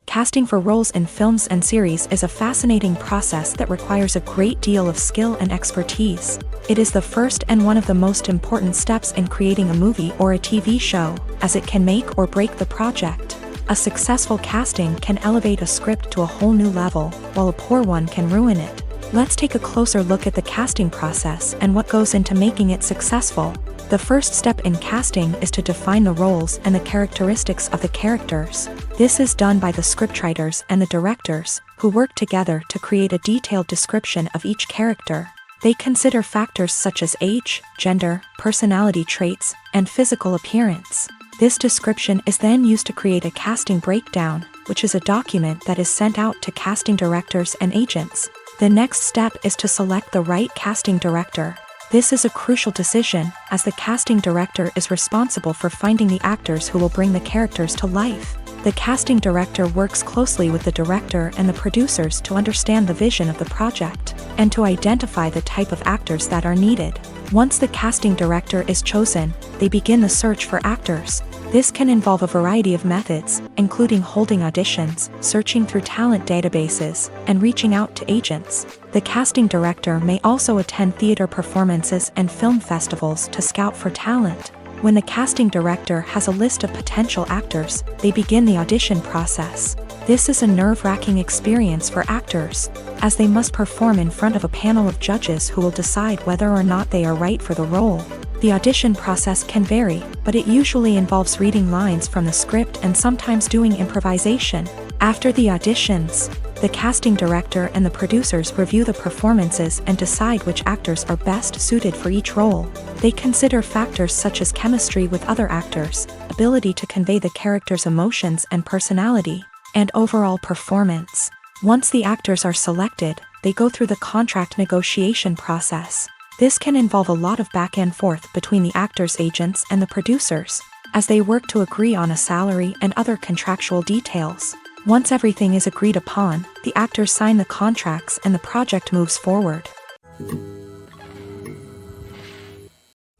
Casting for roles in films and series is a fascinating process that requires a great deal of skill and expertise. It is the first and one of the most important steps in creating a movie or a TV show, as it can make or break the project. A successful casting can elevate a script to a whole new level, while a poor one can ruin it. Let's take a closer look at the casting process and what goes into making it successful. The first step in casting is to define the roles and the characteristics of the characters. This is done by the scriptwriters and the directors, who work together to create a detailed description of each character. They consider factors such as age, gender, personality traits, and physical appearance. This description is then used to create a casting breakdown, which is a document that is sent out to casting directors and agents. The next step is to select the right casting director. This is a crucial decision, as the casting director is responsible for finding the actors who will bring the characters to life. The casting director works closely with the director and the producers to understand the vision of the project, and to identify the type of actors that are needed. Once the casting director is chosen, they begin the search for actors. This can involve a variety of methods, including holding auditions, searching through talent databases, and reaching out to agents. The casting director may also attend theater performances and film festivals to scout for talent. When the casting director has a list of potential actors, they begin the audition process. This is a nerve-wracking experience for actors, as they must perform in front of a panel of judges who will decide whether or not they are right for the role. The audition process can vary, but it usually involves reading lines from the script and sometimes doing improvisation. After the auditions, the casting director and the producers review the performances and decide which actors are best suited for each role. They consider factors such as chemistry with other actors, ability to convey the character's emotions and personality, and overall performance. Once the actors are selected, they go through the contract negotiation process. This can involve a lot of back and forth between the actors' agents and the producers, as they work to agree on a salary and other contractual details. Once everything is agreed upon, the actors sign the contracts and the project moves forward.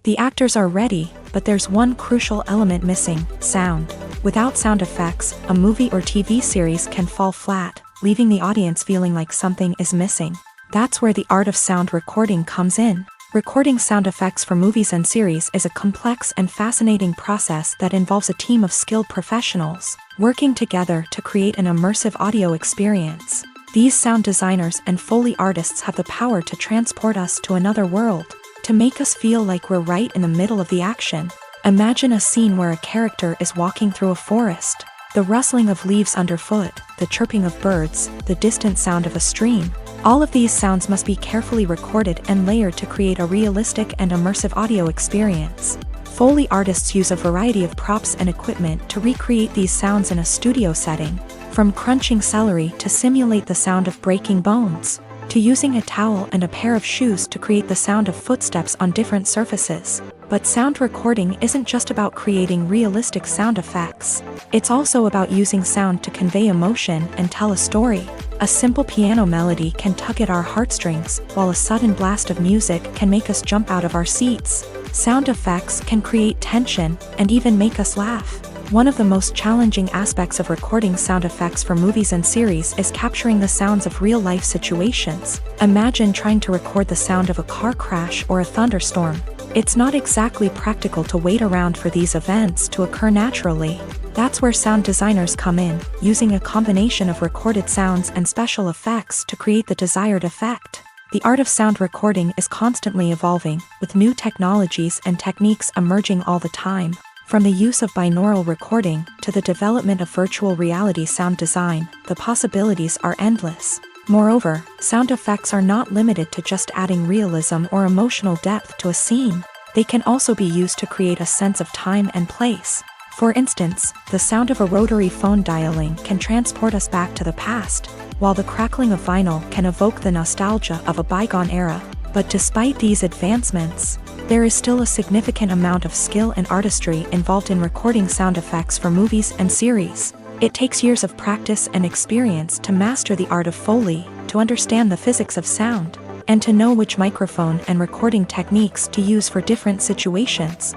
The actors are ready, but there's one crucial element missing: sound. Without sound effects, a movie or TV series can fall flat, leaving the audience feeling like something is missing. That's where the art of sound recording comes in. Recording sound effects for movies and series is a complex and fascinating process that involves a team of skilled professionals working together to create an immersive audio experience. These sound designers and Foley artists have the power to transport us to another world, to make us feel like we're right in the middle of the action. Imagine a scene where a character is walking through a forest. The rustling of leaves underfoot, the chirping of birds, the distant sound of a stream. All of these sounds must be carefully recorded and layered to create a realistic and immersive audio experience. Foley artists use a variety of props and equipment to recreate these sounds in a studio setting, from crunching celery to simulate the sound of breaking bones, to using a towel and a pair of shoes to create the sound of footsteps on different surfaces. But sound recording isn't just about creating realistic sound effects. It's also about using sound to convey emotion and tell a story. A simple piano melody can tug at our heartstrings, while a sudden blast of music can make us jump out of our seats. Sound effects can create tension and even make us laugh. One of the most challenging aspects of recording sound effects for movies and series is capturing the sounds of real-life situations. Imagine trying to record the sound of a car crash or a thunderstorm. It's not exactly practical to wait around for these events to occur naturally. That's where sound designers come in, using a combination of recorded sounds and special effects to create the desired effect. The art of sound recording is constantly evolving, with new technologies and techniques emerging all the time. From the use of binaural recording to the development of virtual reality sound design, the possibilities are endless. Moreover, sound effects are not limited to just adding realism or emotional depth to a scene. They can also be used to create a sense of time and place. For instance, the sound of a rotary phone dialing can transport us back to the past, while the crackling of vinyl can evoke the nostalgia of a bygone era. But despite these advancements, there is still a significant amount of skill and artistry involved in recording sound effects for movies and series. It takes years of practice and experience to master the art of Foley, to understand the physics of sound, and to know which microphone and recording techniques to use for different situations.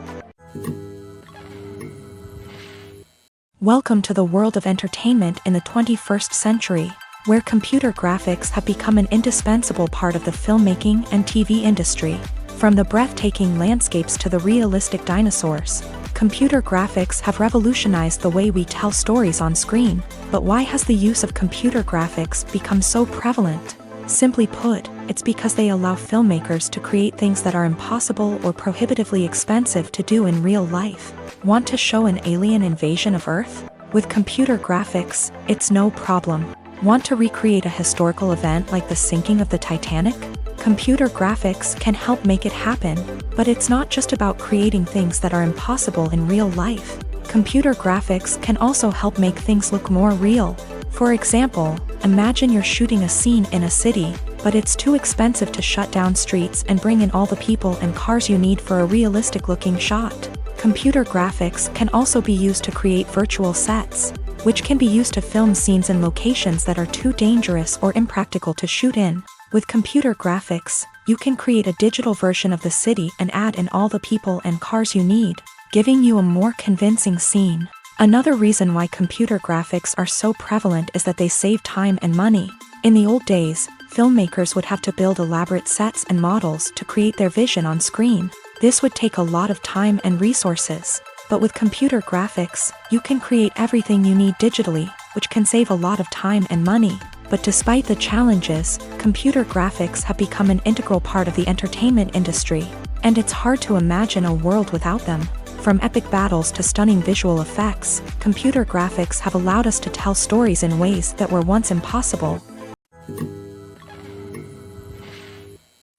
Welcome to the world of entertainment in the 21st century, where computer graphics have become an indispensable part of the filmmaking and TV industry. From the breathtaking landscapes to the realistic dinosaurs, computer graphics have revolutionized the way we tell stories on screen. But why has the use of computer graphics become so prevalent? Simply put, it's because they allow filmmakers to create things that are impossible or prohibitively expensive to do in real life. Want to show an alien invasion of Earth? With computer graphics, it's no problem. Want to recreate a historical event like the sinking of the Titanic? Computer graphics can help make it happen, but it's not just about creating things that are impossible in real life. Computer graphics can also help make things look more real. For example, imagine you're shooting a scene in a city, but it's too expensive to shut down streets and bring in all the people and cars you need for a realistic-looking shot. Computer graphics can also be used to create virtual sets, which can be used to film scenes in locations that are too dangerous or impractical to shoot in. With computer graphics, you can create a digital version of the city and add in all the people and cars you need, giving you a more convincing scene. Another reason why computer graphics are so prevalent is that they save time and money. In the old days, filmmakers would have to build elaborate sets and models to create their vision on screen. This would take a lot of time and resources. But with computer graphics, you can create everything you need digitally, which can save a lot of time and money. But despite the challenges, computer graphics have become an integral part of the entertainment industry, and it's hard to imagine a world without them. From epic battles to stunning visual effects, computer graphics have allowed us to tell stories in ways that were once impossible.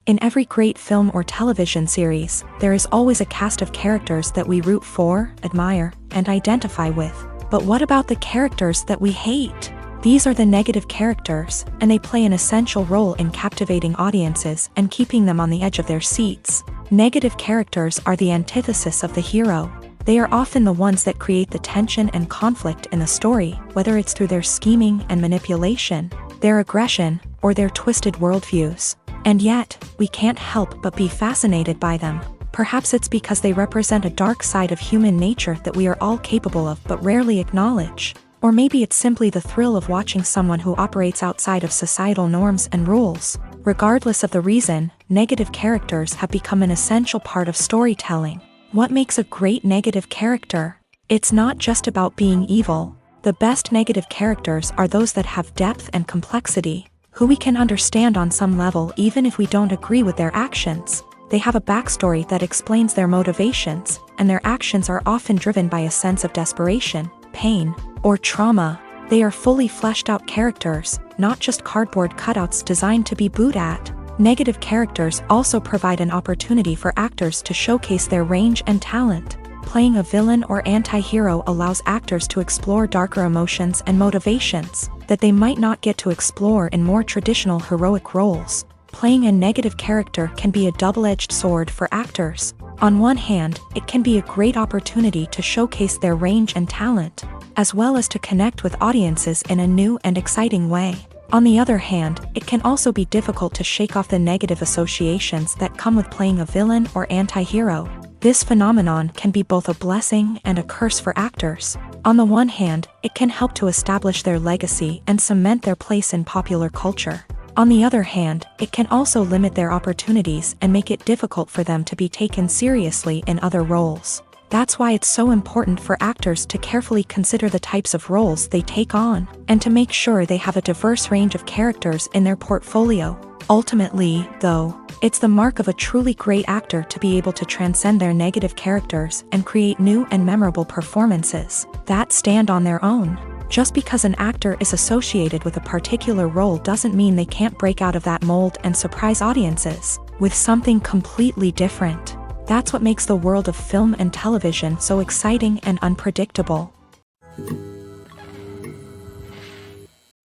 In every great film or television series, there is always a cast of characters that we root for, admire, and identify with. But what about the characters that we hate? These are the negative characters, and they play an essential role in captivating audiences and keeping them on the edge of their seats. Negative characters are the antithesis of the hero. They are often the ones that create the tension and conflict in the story, whether it's through their scheming and manipulation, their aggression, or their twisted worldviews. And yet, we can't help but be fascinated by them. Perhaps it's because they represent a dark side of human nature that we are all capable of but rarely acknowledge. Or maybe it's simply the thrill of watching someone who operates outside of societal norms and rules. Regardless of the reason, negative characters have become an essential part of storytelling. What makes a great negative character? It's not just about being evil. The best negative characters are those that have depth and complexity, who we can understand on some level even if we don't agree with their actions. They have a backstory that explains their motivations, and their actions are often driven by a sense of desperation, pain, or trauma. They are fully fleshed out characters, not just cardboard cutouts designed to be booed at. Negative characters also provide an opportunity for actors to showcase their range and talent. Playing a villain or anti-hero allows actors to explore darker emotions and motivations that they might not get to explore in more traditional heroic roles. Playing a negative character can be a double-edged sword for actors. On one hand, it can be a great opportunity to showcase their range and talent, as well as to connect with audiences in a new and exciting way. On the other hand, it can also be difficult to shake off the negative associations that come with playing a villain or anti-hero. This phenomenon can be both a blessing and a curse for actors. On the one hand, it can help to establish their legacy and cement their place in popular culture. On the other hand, it can also limit their opportunities and make it difficult for them to be taken seriously in other roles. That's why it's so important for actors to carefully consider the types of roles they take on, and to make sure they have a diverse range of characters in their portfolio. Ultimately, though, it's the mark of a truly great actor to be able to transcend their negative characters and create new and memorable performances that stand on their own. Just because an actor is associated with a particular role doesn't mean they can't break out of that mold and surprise audiences with something completely different. That's what makes the world of film and television so exciting and unpredictable.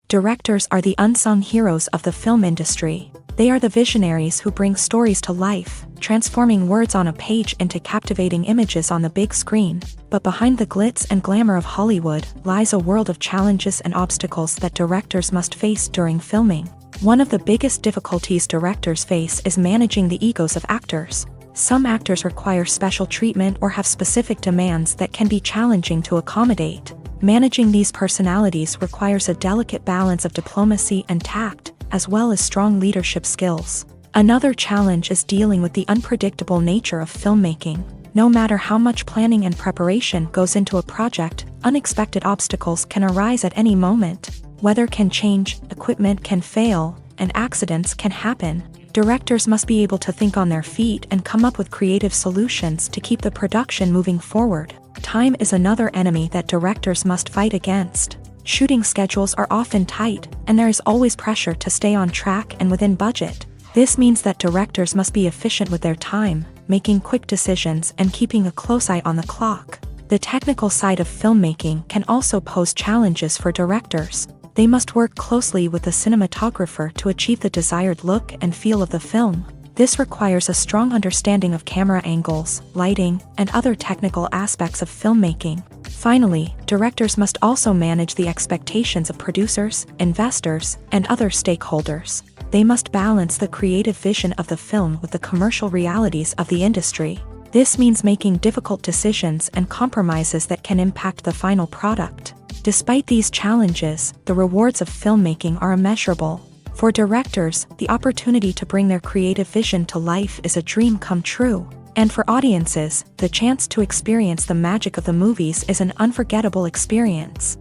Directors are the unsung heroes of the film industry. They are the visionaries who bring stories to life, transforming words on a page into captivating images on the big screen. But behind the glitz and glamour of Hollywood lies a world of challenges and obstacles that directors must face during filming. One of the biggest difficulties directors face is managing the egos of actors. Some actors require special treatment or have specific demands that can be challenging to accommodate. Managing these personalities requires a delicate balance of diplomacy and tact, as well as strong leadership skills. Another challenge is dealing with the unpredictable nature of filmmaking. No matter how much planning and preparation goes into a project, unexpected obstacles can arise at any moment. Weather can change, equipment can fail, and accidents can happen. Directors must be able to think on their feet and come up with creative solutions to keep the production moving forward. Time is another enemy that directors must fight against. Shooting schedules are often tight, and there is always pressure to stay on track and within budget. This means that directors must be efficient with their time, making quick decisions and keeping a close eye on the clock. The technical side of filmmaking can also pose challenges for directors. They must work closely with the cinematographer to achieve the desired look and feel of the film. This requires a strong understanding of camera angles, lighting, and other technical aspects of filmmaking. Finally, directors must also manage the expectations of producers, investors, and other stakeholders. They must balance the creative vision of the film with the commercial realities of the industry. This means making difficult decisions and compromises that can impact the final product. Despite these challenges, the rewards of filmmaking are immeasurable. For directors, the opportunity to bring their creative vision to life is a dream come true. And for audiences, the chance to experience the magic of the movies is an unforgettable experience.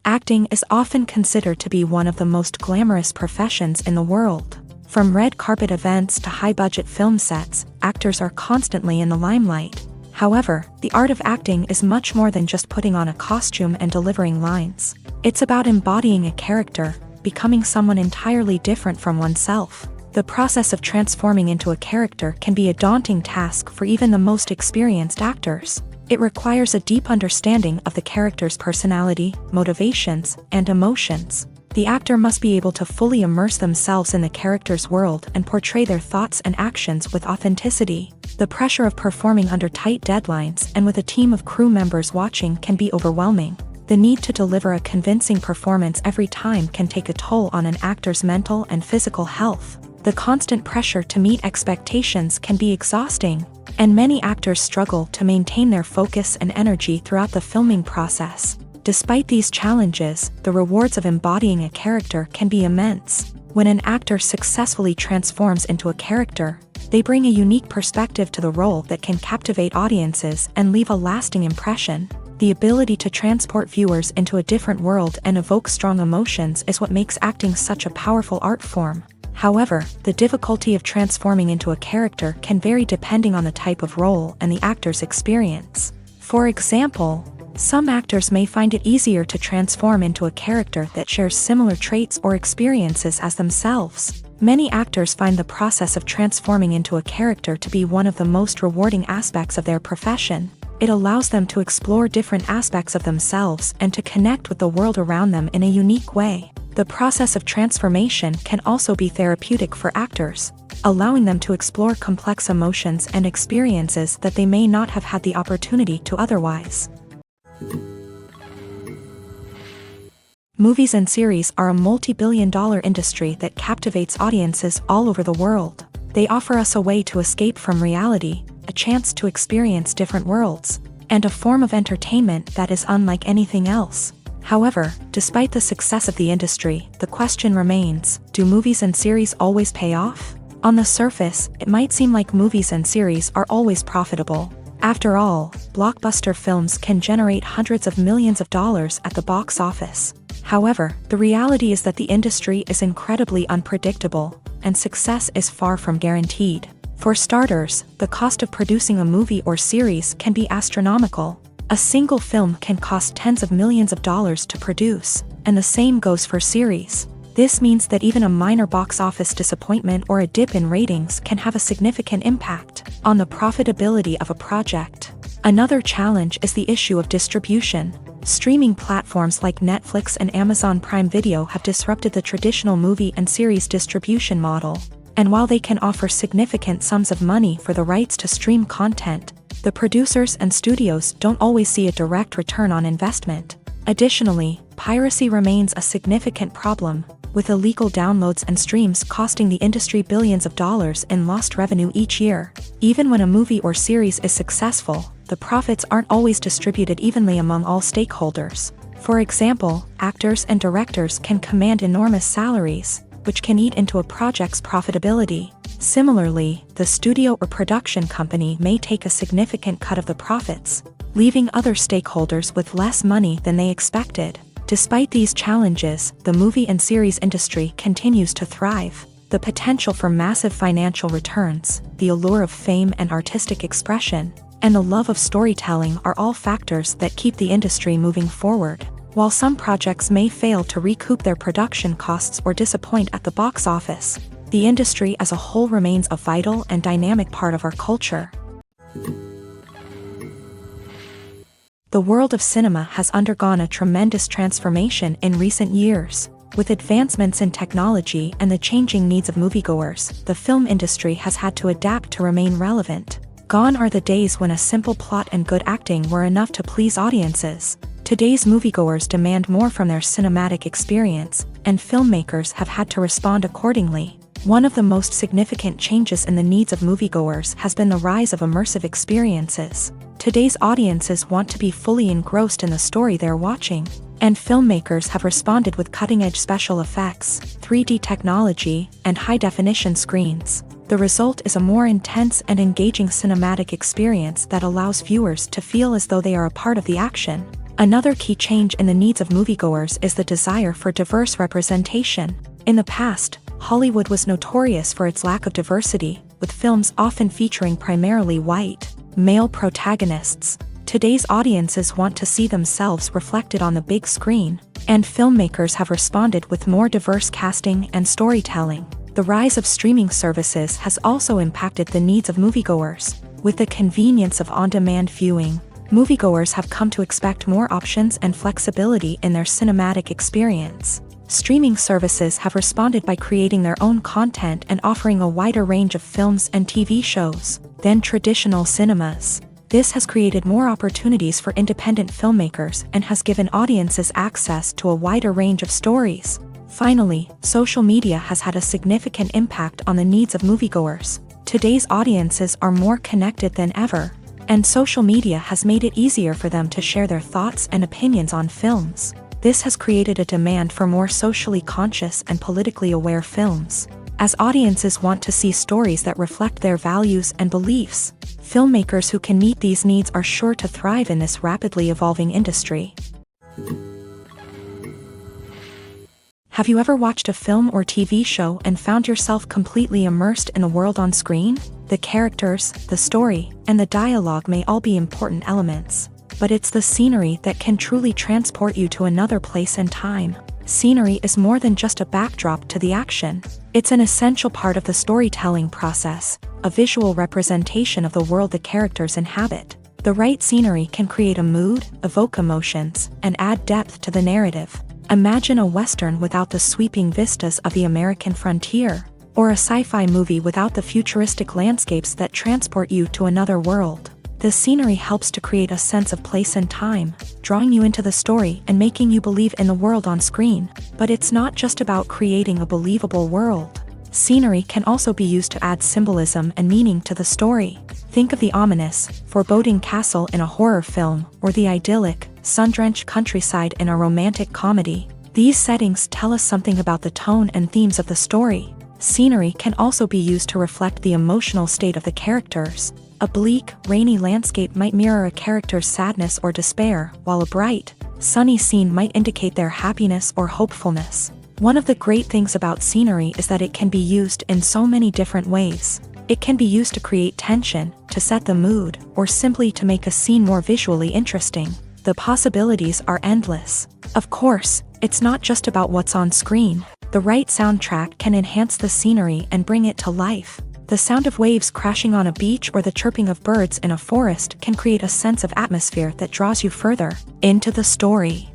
Acting is often considered to be one of the most glamorous professions in the world. From red carpet events to high-budget film sets, actors are constantly in the limelight. However, the art of acting is much more than just putting on a costume and delivering lines. It's about embodying a character, becoming someone entirely different from oneself. The process of transforming into a character can be a daunting task for even the most experienced actors. It requires a deep understanding of the character's personality, motivations, and emotions. The actor must be able to fully immerse themselves in the character's world and portray their thoughts and actions with authenticity. The pressure of performing under tight deadlines and with a team of crew members watching can be overwhelming. The need to deliver a convincing performance every time can take a toll on an actor's mental and physical health. The constant pressure to meet expectations can be exhausting, and many actors struggle to maintain their focus and energy throughout the filming process. Despite these challenges, the rewards of embodying a character can be immense. When an actor successfully transforms into a character, they bring a unique perspective to the role that can captivate audiences and leave a lasting impression. The ability to transport viewers into a different world and evoke strong emotions is what makes acting such a powerful art form. However, the difficulty of transforming into a character can vary depending on the type of role and the actor's experience. For example, some actors may find it easier to transform into a character that shares similar traits or experiences as themselves. Many actors find the process of transforming into a character to be one of the most rewarding aspects of their profession. It allows them to explore different aspects of themselves and to connect with the world around them in a unique way. The process of transformation can also be therapeutic for actors, allowing them to explore complex emotions and experiences that they may not have had the opportunity to otherwise. Movies and series are a multi-billion-dollar industry that captivates audiences all over the world. They offer us a way to escape from reality, a chance to experience different worlds, and a form of entertainment that is unlike anything else. However, despite the success of the industry, the question remains, do movies and series always pay off? On the surface, it might seem like movies and series are always profitable. After all, blockbuster films can generate hundreds of millions of dollars at the box office. However, the reality is that the industry is incredibly unpredictable, and success is far from guaranteed. For starters, the cost of producing a movie or series can be astronomical. A single film can cost tens of millions of dollars to produce, and the same goes for series. This means that even a minor box office disappointment or a dip in ratings can have a significant impact on the profitability of a project. Another challenge is the issue of distribution. Streaming platforms like Netflix and Amazon Prime Video have disrupted the traditional movie and series distribution model. And while they can offer significant sums of money for the rights to stream content, the producers and studios don't always see a direct return on investment. Additionally, piracy remains a significant problem, with illegal downloads and streams costing the industry billions of dollars in lost revenue each year. Even when a movie or series is successful, the profits aren't always distributed evenly among all stakeholders. For example, actors and directors can command enormous salaries, which can eat into a project's profitability. Similarly, the studio or production company may take a significant cut of the profits, leaving other stakeholders with less money than they expected. Despite these challenges, the movie and series industry continues to thrive. The potential for massive financial returns, the allure of fame and artistic expression, and the love of storytelling are all factors that keep the industry moving forward. While some projects may fail to recoup their production costs or disappoint at the box office, the industry as a whole remains a vital and dynamic part of our culture. The world of cinema has undergone a tremendous transformation in recent years. With advancements in technology and the changing needs of moviegoers, the film industry has had to adapt to remain relevant. Gone are the days when a simple plot and good acting were enough to please audiences. Today's moviegoers demand more from their cinematic experience, and filmmakers have had to respond accordingly. One of the most significant changes in the needs of moviegoers has been the rise of immersive experiences. Today's audiences want to be fully engrossed in the story they're watching, and filmmakers have responded with cutting-edge special effects, 3D technology, and high-definition screens. The result is a more intense and engaging cinematic experience that allows viewers to feel as though they are a part of the action. Another key change in the needs of moviegoers is the desire for diverse representation. In the past, Hollywood was notorious for its lack of diversity, with films often featuring primarily white, male protagonists. Today's audiences want to see themselves reflected on the big screen, and filmmakers have responded with more diverse casting and storytelling. The rise of streaming services has also impacted the needs of moviegoers. With the convenience of on-demand viewing, moviegoers have come to expect more options and flexibility in their cinematic experience. Streaming services have responded by creating their own content and offering a wider range of films and TV shows than traditional cinemas. This has created more opportunities for independent filmmakers and has given audiences access to a wider range of stories. Finally, social media has had a significant impact on the needs of moviegoers. Today's audiences are more connected than ever, and social media has made it easier for them to share their thoughts and opinions on films. This has created a demand for more socially conscious and politically aware films. As audiences want to see stories that reflect their values and beliefs, filmmakers who can meet these needs are sure to thrive in this rapidly evolving industry. Have you ever watched a film or TV show and found yourself completely immersed in the world on screen? The characters, the story, and the dialogue may all be important elements, but it's the scenery that can truly transport you to another place and time. Scenery is more than just a backdrop to the action. It's an essential part of the storytelling process, a visual representation of the world the characters inhabit. The right scenery can create a mood, evoke emotions, and add depth to the narrative. Imagine a Western without the sweeping vistas of the American frontier, or a sci-fi movie without the futuristic landscapes that transport you to another world. The scenery helps to create a sense of place and time, drawing you into the story and making you believe in the world on screen. But it's not just about creating a believable world. Scenery can also be used to add symbolism and meaning to the story. Think of the ominous, foreboding castle in a horror film, or the idyllic, sun-drenched countryside in a romantic comedy. These settings tell us something about the tone and themes of the story. Scenery can also be used to reflect the emotional state of the characters. A bleak, rainy landscape might mirror a character's sadness or despair, while a bright, sunny scene might indicate their happiness or hopefulness. One of the great things about scenery is that it can be used in so many different ways. It can be used to create tension, to set the mood, or simply to make a scene more visually interesting. The possibilities are endless. Of course, it's not just about what's on screen. The right soundtrack can enhance the scenery and bring it to life. The sound of waves crashing on a beach or the chirping of birds in a forest can create a sense of atmosphere that draws you further into the story.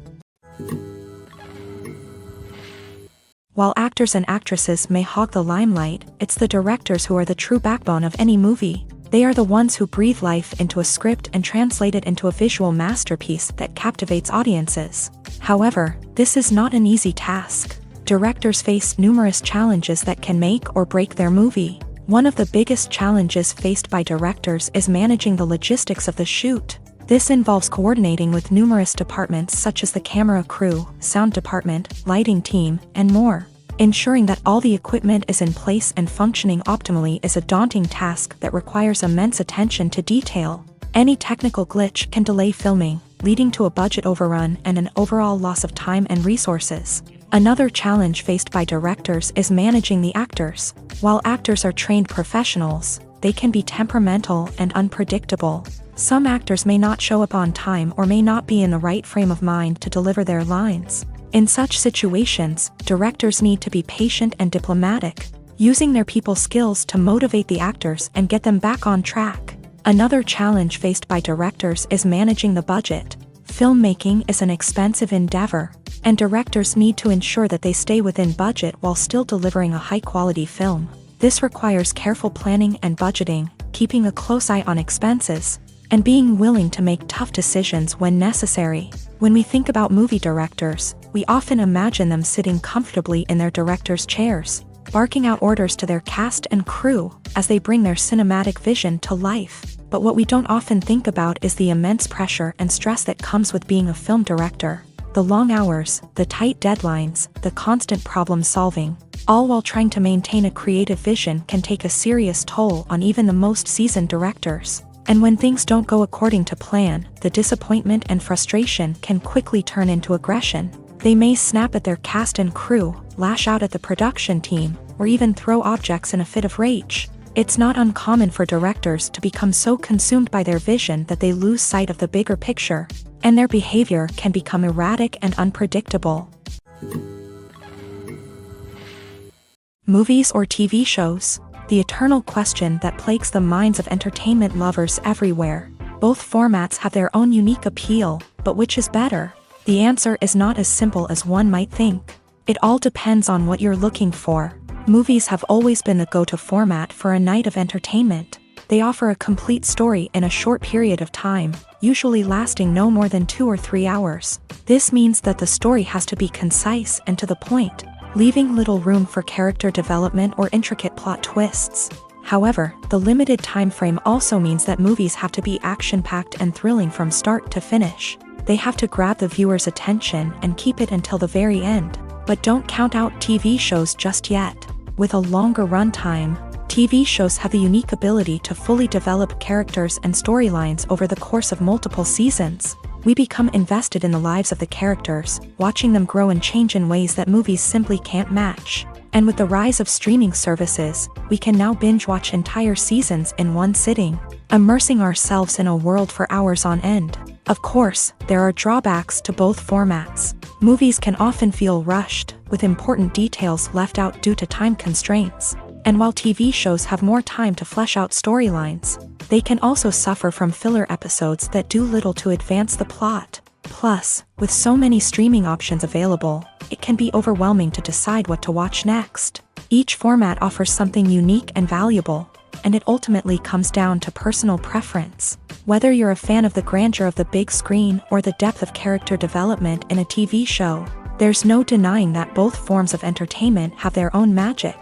While actors and actresses may hog the limelight, it's the directors who are the true backbone of any movie. They are the ones who breathe life into a script and translate it into a visual masterpiece that captivates audiences. However, this is not an easy task. Directors face numerous challenges that can make or break their movie. One of the biggest challenges faced by directors is managing the logistics of the shoot. This involves coordinating with numerous departments such as the camera crew, sound department, lighting team, and more. Ensuring that all the equipment is in place and functioning optimally is a daunting task that requires immense attention to detail. Any technical glitch can delay filming, leading to a budget overrun and an overall loss of time and resources. Another challenge faced by directors is managing the actors. While actors are trained professionals, they can be temperamental and unpredictable. Some actors may not show up on time or may not be in the right frame of mind to deliver their lines. In such situations, directors need to be patient and diplomatic, using their people skills to motivate the actors and get them back on track. Another challenge faced by directors is managing the budget. Filmmaking is an expensive endeavor, and directors need to ensure that they stay within budget while still delivering a high-quality film. This requires careful planning and budgeting, keeping a close eye on expenses, and being willing to make tough decisions when necessary. When we think about movie directors, we often imagine them sitting comfortably in their director's chairs, barking out orders to their cast and crew as they bring their cinematic vision to life. But what we don't often think about is the immense pressure and stress that comes with being a film director. The long hours, the tight deadlines, the constant problem solving, all while trying to maintain a creative vision can take a serious toll on even the most seasoned directors. And when things don't go according to plan, the disappointment and frustration can quickly turn into aggression. They may snap at their cast and crew, lash out at the production team, or even throw objects in a fit of rage. It's not uncommon for directors to become so consumed by their vision that they lose sight of the bigger picture, and their behavior can become erratic and unpredictable. Movies or TV shows? The eternal question that plagues the minds of entertainment lovers everywhere. Both formats have their own unique appeal, but which is better? The answer is not as simple as one might think. It all depends on what you're looking for. Movies have always been the go-to format for a night of entertainment. They offer a complete story in a short period of time, usually lasting no more than 2 or 3 hours. This means that the story has to be concise and to the point, leaving little room for character development or intricate plot twists. However, the limited time frame also means that movies have to be action-packed and thrilling from start to finish. They have to grab the viewer's attention and keep it until the very end. But don't count out TV shows just yet. With a longer runtime, TV shows have the unique ability to fully develop characters and storylines over the course of multiple seasons. We become invested in the lives of the characters, watching them grow and change in ways that movies simply can't match. And with the rise of streaming services, we can now binge-watch entire seasons in one sitting, immersing ourselves in a world for hours on end. Of course, there are drawbacks to both formats. Movies can often feel rushed, with important details left out due to time constraints. And while TV shows have more time to flesh out storylines, they can also suffer from filler episodes that do little to advance the plot. Plus, with so many streaming options available, it can be overwhelming to decide what to watch next. Each format offers something unique and valuable, and it ultimately comes down to personal preference. Whether you're a fan of the grandeur of the big screen or the depth of character development in a TV show, there's no denying that both forms of entertainment have their own magic.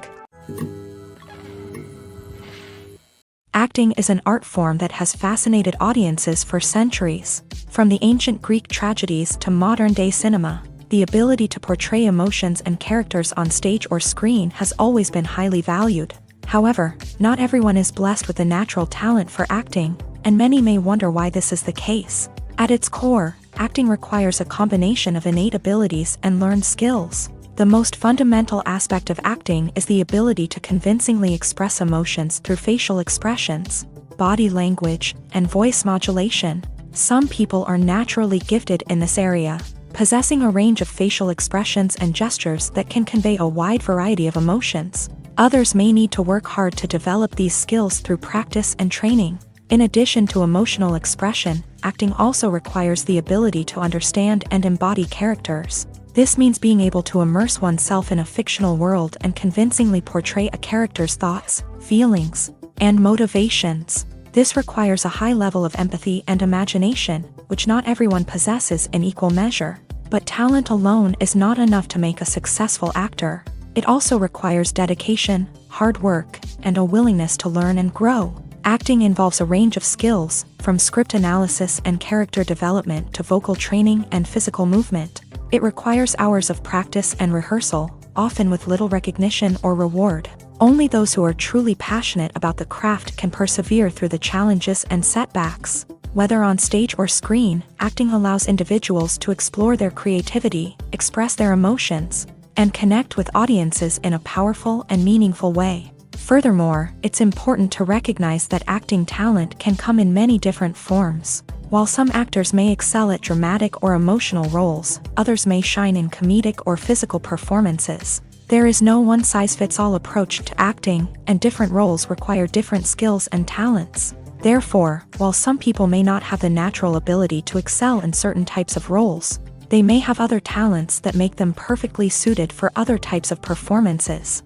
Acting is an art form that has fascinated audiences for centuries. From the ancient Greek tragedies to modern-day cinema, the ability to portray emotions and characters on stage or screen has always been highly valued. However, not everyone is blessed with the natural talent for acting, and many may wonder why this is the case. At its core, acting requires a combination of innate abilities and learned skills. The most fundamental aspect of acting is the ability to convincingly express emotions through facial expressions, body language, and voice modulation. Some people are naturally gifted in this area, possessing a range of facial expressions and gestures that can convey a wide variety of emotions. Others may need to work hard to develop these skills through practice and training. In addition to emotional expression, acting also requires the ability to understand and embody characters. This means being able to immerse oneself in a fictional world and convincingly portray a character's thoughts, feelings, and motivations. This requires a high level of empathy and imagination, which not everyone possesses in equal measure. But talent alone is not enough to make a successful actor. It also requires dedication, hard work, and a willingness to learn and grow. Acting involves a range of skills, from script analysis and character development to vocal training and physical movement. It requires hours of practice and rehearsal, often with little recognition or reward. Only those who are truly passionate about the craft can persevere through the challenges and setbacks. Whether on stage or screen, acting allows individuals to explore their creativity, express their emotions, and connect with audiences in a powerful and meaningful way. Furthermore, it's important to recognize that acting talent can come in many different forms. While some actors may excel at dramatic or emotional roles, others may shine in comedic or physical performances. There is no one-size-fits-all approach to acting, and different roles require different skills and talents. Therefore, while some people may not have the natural ability to excel in certain types of roles, they may have other talents that make them perfectly suited for other types of performances.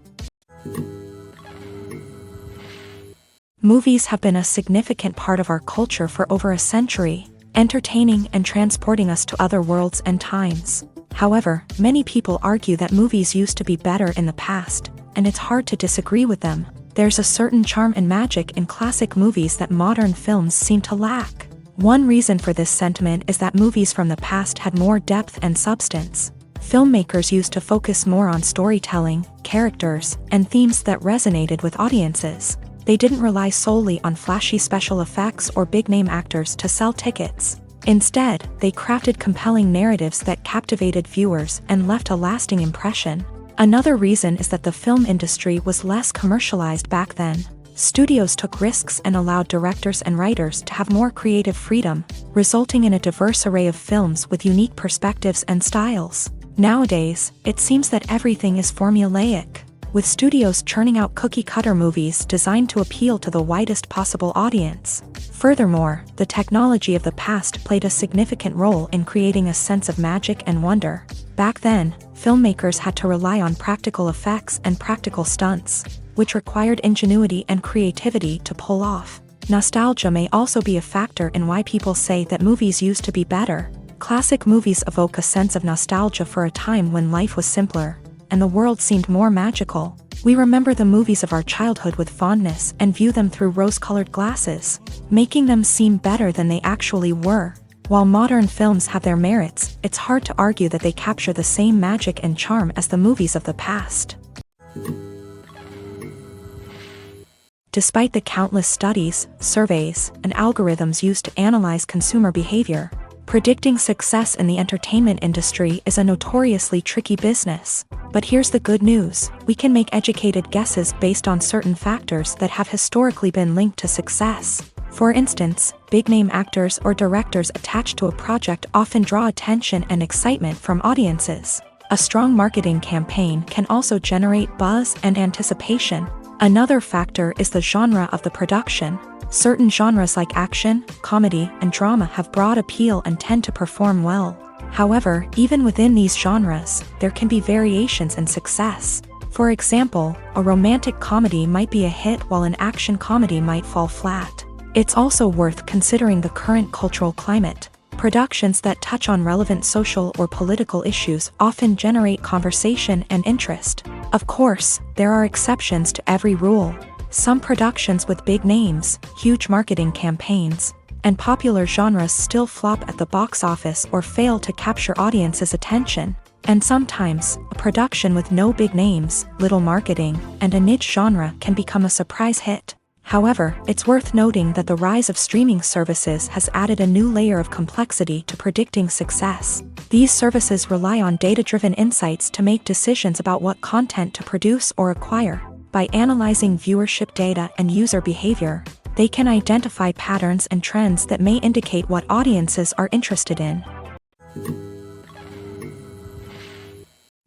Movies have been a significant part of our culture for over a century, entertaining and transporting us to other worlds and times. However, many people argue that movies used to be better in the past, and it's hard to disagree with them. There's a certain charm and magic in classic movies that modern films seem to lack. One reason for this sentiment is that movies from the past had more depth and substance. Filmmakers used to focus more on storytelling, characters, and themes that resonated with audiences. They didn't rely solely on flashy special effects or big-name actors to sell tickets. Instead, they crafted compelling narratives that captivated viewers and left a lasting impression. Another reason is that the film industry was less commercialized back then. Studios took risks and allowed directors and writers to have more creative freedom, resulting in a diverse array of films with unique perspectives and styles. Nowadays, it seems that everything is formulaic, with studios churning out cookie-cutter movies designed to appeal to the widest possible audience. Furthermore, the technology of the past played a significant role in creating a sense of magic and wonder. Back then, filmmakers had to rely on practical effects and practical stunts, which required ingenuity and creativity to pull off. Nostalgia may also be a factor in why people say that movies used to be better. Classic movies evoke a sense of nostalgia for a time when life was simpler, and the world seemed more magical. We remember the movies of our childhood with fondness and view them through rose-colored glasses, making them seem better than they actually were. While modern films have their merits, it's hard to argue that they capture the same magic and charm as the movies of the past. Despite the countless studies, surveys, and algorithms used to analyze consumer behavior, predicting success in the entertainment industry is a notoriously tricky business. But here's the good news: we can make educated guesses based on certain factors that have historically been linked to success. For instance, big-name actors or directors attached to a project often draw attention and excitement from audiences. A strong marketing campaign can also generate buzz and anticipation. Another factor is the genre of the production. Certain genres like action, comedy, and drama have broad appeal and tend to perform well. However, even within these genres, there can be variations in success. For example, a romantic comedy might be a hit while an action comedy might fall flat. It's also worth considering the current cultural climate. Productions that touch on relevant social or political issues often generate conversation and interest. Of course, there are exceptions to every rule. Some productions with big names, huge marketing campaigns, and popular genres still flop at the box office or fail to capture audiences' attention. And sometimes, a production with no big names, little marketing, and a niche genre can become a surprise hit. However, it's worth noting that the rise of streaming services has added a new layer of complexity to predicting success. These services rely on data-driven insights to make decisions about what content to produce or acquire. By analyzing viewership data and user behavior, they can identify patterns and trends that may indicate what audiences are interested in.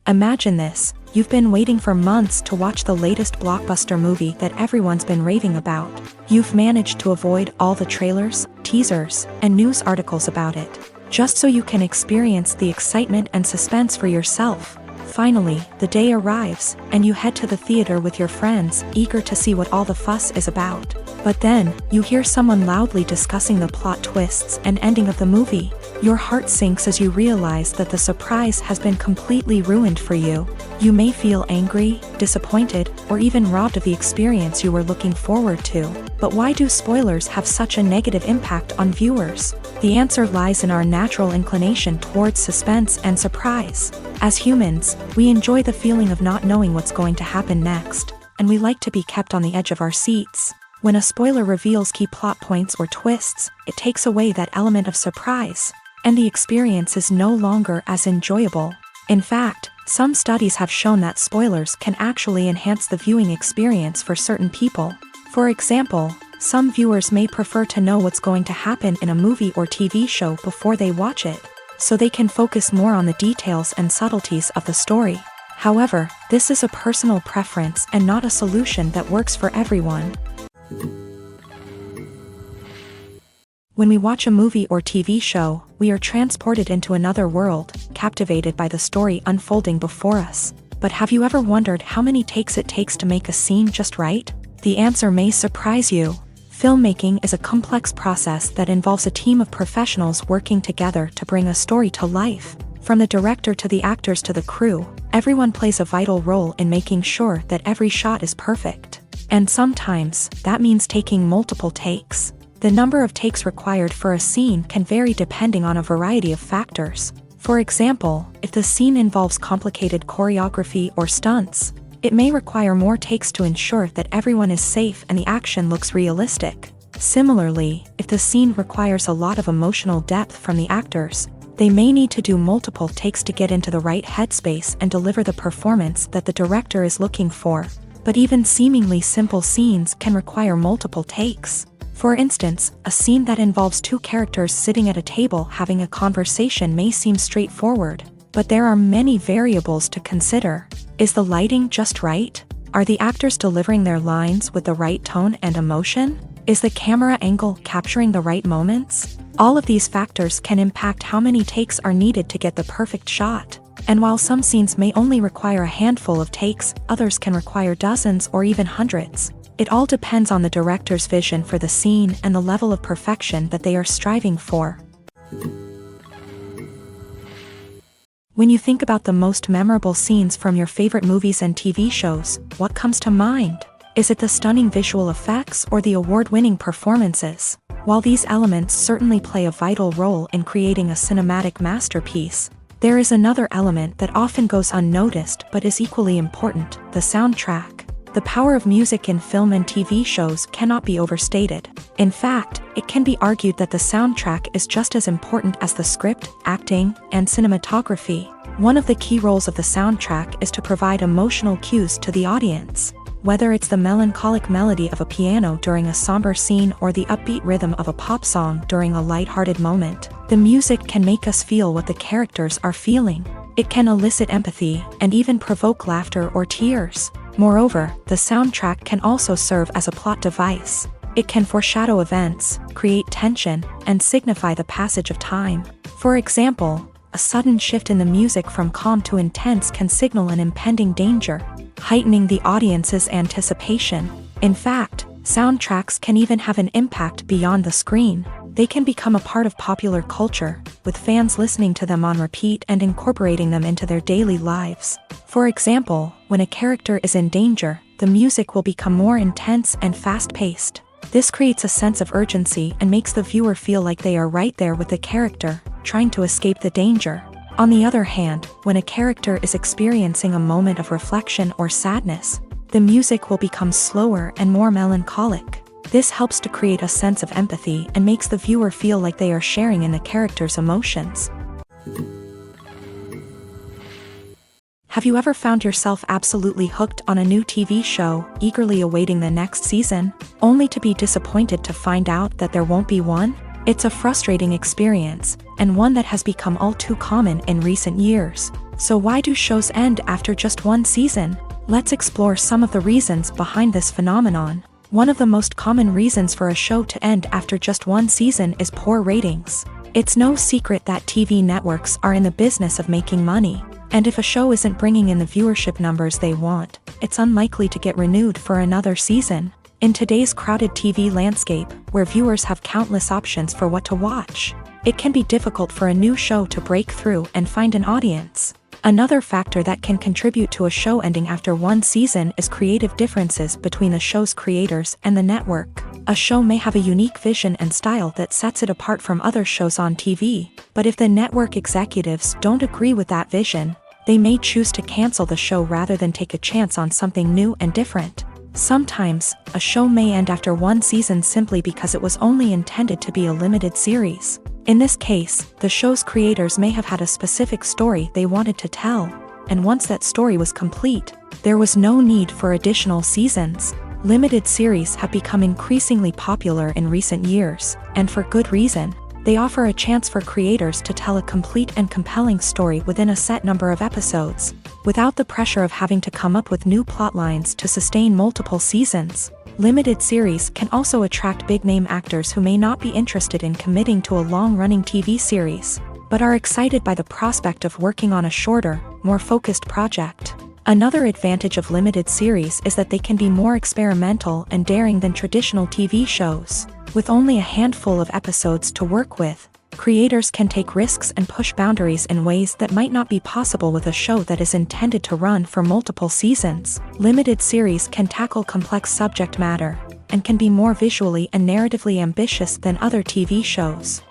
Imagine this: you've been waiting for months to watch the latest blockbuster movie that everyone's been raving about. You've managed to avoid all the trailers, teasers, and news articles about it, just so you can experience the excitement and suspense for yourself. Finally, the day arrives, and you head to the theater with your friends, eager to see what all the fuss is about. But then, you hear someone loudly discussing the plot twists and ending of the movie. Your heart sinks as you realize that the surprise has been completely ruined for you. You may feel angry, disappointed, or even robbed of the experience you were looking forward to. But why do spoilers have such a negative impact on viewers? The answer lies in our natural inclination towards suspense and surprise. As humans, we enjoy the feeling of not knowing what's going to happen next, and we like to be kept on the edge of our seats. When a spoiler reveals key plot points or twists, it takes away that element of surprise, and the experience is no longer as enjoyable. In fact, some studies have shown that spoilers can actually enhance the viewing experience for certain people. For example, some viewers may prefer to know what's going to happen in a movie or TV show before they watch it, so they can focus more on the details and subtleties of the story. However, this is a personal preference and not a solution that works for everyone. When we watch a movie or TV show, we are transported into another world, captivated by the story unfolding before us. But have you ever wondered how many takes it takes to make a scene just right? The answer may surprise you. Filmmaking is a complex process that involves a team of professionals working together to bring a story to life. From the director to the actors to the crew, everyone plays a vital role in making sure that every shot is perfect. And sometimes, that means taking multiple takes. The number of takes required for a scene can vary depending on a variety of factors. For example, if the scene involves complicated choreography or stunts, it may require more takes to ensure that everyone is safe and the action looks realistic. Similarly, if the scene requires a lot of emotional depth from the actors, they may need to do multiple takes to get into the right headspace and deliver the performance that the director is looking for. But even seemingly simple scenes can require multiple takes. For instance, a scene that involves two characters sitting at a table having a conversation may seem straightforward, but there are many variables to consider. Is the lighting just right? Are the actors delivering their lines with the right tone and emotion? Is the camera angle capturing the right moments? All of these factors can impact how many takes are needed to get the perfect shot. And while some scenes may only require a handful of takes, others can require dozens or even hundreds. It all depends on the director's vision for the scene and the level of perfection that they are striving for. When you think about the most memorable scenes from your favorite movies and TV shows, what comes to mind? Is it the stunning visual effects or the award-winning performances? While these elements certainly play a vital role in creating a cinematic masterpiece, there is another element that often goes unnoticed but is equally important: the soundtrack. The power of music in film and TV shows cannot be overstated. In fact, it can be argued that the soundtrack is just as important as the script, acting, and cinematography. One of the key roles of the soundtrack is to provide emotional cues to the audience. Whether it's the melancholic melody of a piano during a somber scene or the upbeat rhythm of a pop song during a lighthearted moment, the music can make us feel what the characters are feeling. It can elicit empathy and even provoke laughter or tears. Moreover, the soundtrack can also serve as a plot device. It can foreshadow events, create tension, and signify the passage of time. For example, a sudden shift in the music from calm to intense can signal an impending danger, heightening the audience's anticipation. In fact, soundtracks can even have an impact beyond the screen. They can become a part of popular culture, with fans listening to them on repeat and incorporating them into their daily lives. For example, when a character is in danger, the music will become more intense and fast-paced. This creates a sense of urgency and makes the viewer feel like they are right there with the character, trying to escape the danger. On the other hand, when a character is experiencing a moment of reflection or sadness, the music will become slower and more melancholic. This helps to create a sense of empathy and makes the viewer feel like they are sharing in the character's emotions. Have you ever found yourself absolutely hooked on a new TV show, eagerly awaiting the next season, only to be disappointed to find out that there won't be one? It's a frustrating experience, and one that has become all too common in recent years. So why do shows end after just one season? Let's explore some of the reasons behind this phenomenon. One of the most common reasons for a show to end after just one season is poor ratings. It's no secret that TV networks are in the business of making money, and if a show isn't bringing in the viewership numbers they want, it's unlikely to get renewed for another season. In today's crowded TV landscape, where viewers have countless options for what to watch, it can be difficult for a new show to break through and find an audience. Another factor that can contribute to a show ending after one season is creative differences between the show's creators and the network. A show may have a unique vision and style that sets it apart from other shows on TV, but if the network executives don't agree with that vision, they may choose to cancel the show rather than take a chance on something new and different. Sometimes, a show may end after one season simply because it was only intended to be a limited series. In this case, the show's creators may have had a specific story they wanted to tell, and once that story was complete, there was no need for additional seasons. Limited series have become increasingly popular in recent years, and for good reason. They offer a chance for creators to tell a complete and compelling story within a set number of episodes, without the pressure of having to come up with new plot lines to sustain multiple seasons. Limited series can also attract big-name actors who may not be interested in committing to a long-running TV series, but are excited by the prospect of working on a shorter, more focused project. Another advantage of limited series is that they can be more experimental and daring than traditional TV shows. With only a handful of episodes to work with, creators can take risks and push boundaries in ways that might not be possible with a show that is intended to run for multiple seasons. Limited series can tackle complex subject matter, and can be more visually and narratively ambitious than other TV shows.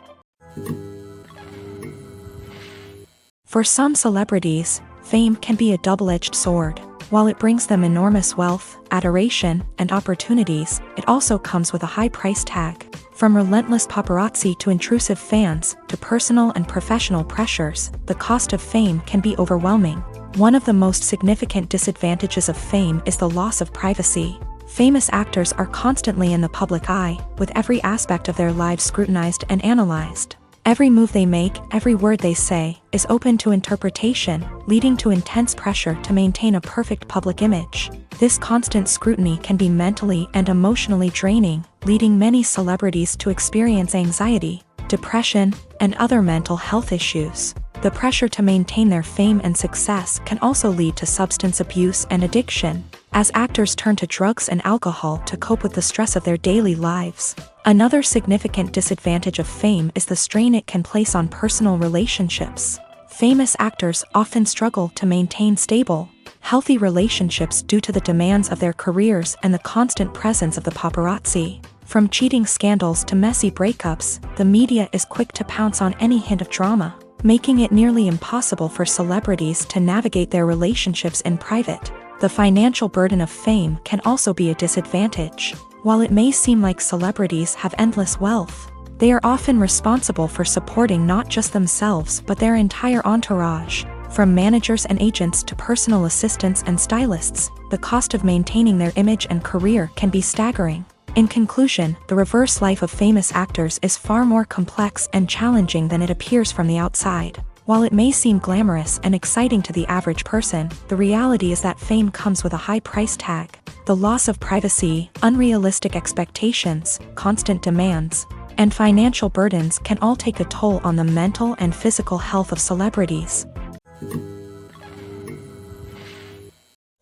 For some celebrities, fame can be a double-edged sword. While it brings them enormous wealth, adoration, and opportunities, it also comes with a high price tag. From relentless paparazzi to intrusive fans, to personal and professional pressures, the cost of fame can be overwhelming. One of the most significant disadvantages of fame is the loss of privacy. Famous actors are constantly in the public eye, with every aspect of their lives scrutinized and analyzed. Every move they make, every word they say, is open to interpretation, leading to intense pressure to maintain a perfect public image. This constant scrutiny can be mentally and emotionally draining, leading many celebrities to experience anxiety, depression, and other mental health issues. The pressure to maintain their fame and success can also lead to substance abuse and addiction, as actors turn to drugs and alcohol to cope with the stress of their daily lives. Another significant disadvantage of fame is the strain it can place on personal relationships. Famous actors often struggle to maintain stable, healthy relationships due to the demands of their careers and the constant presence of the paparazzi. From cheating scandals to messy breakups, the media is quick to pounce on any hint of drama, making it nearly impossible for celebrities to navigate their relationships in private. The financial burden of fame can also be a disadvantage. While it may seem like celebrities have endless wealth, they are often responsible for supporting not just themselves but their entire entourage. From managers and agents to personal assistants and stylists, the cost of maintaining their image and career can be staggering. In conclusion, the reverse life of famous actors is far more complex and challenging than it appears from the outside. While it may seem glamorous and exciting to the average person, the reality is that fame comes with a high price tag. The loss of privacy, unrealistic expectations, constant demands, and financial burdens can all take a toll on the mental and physical health of celebrities.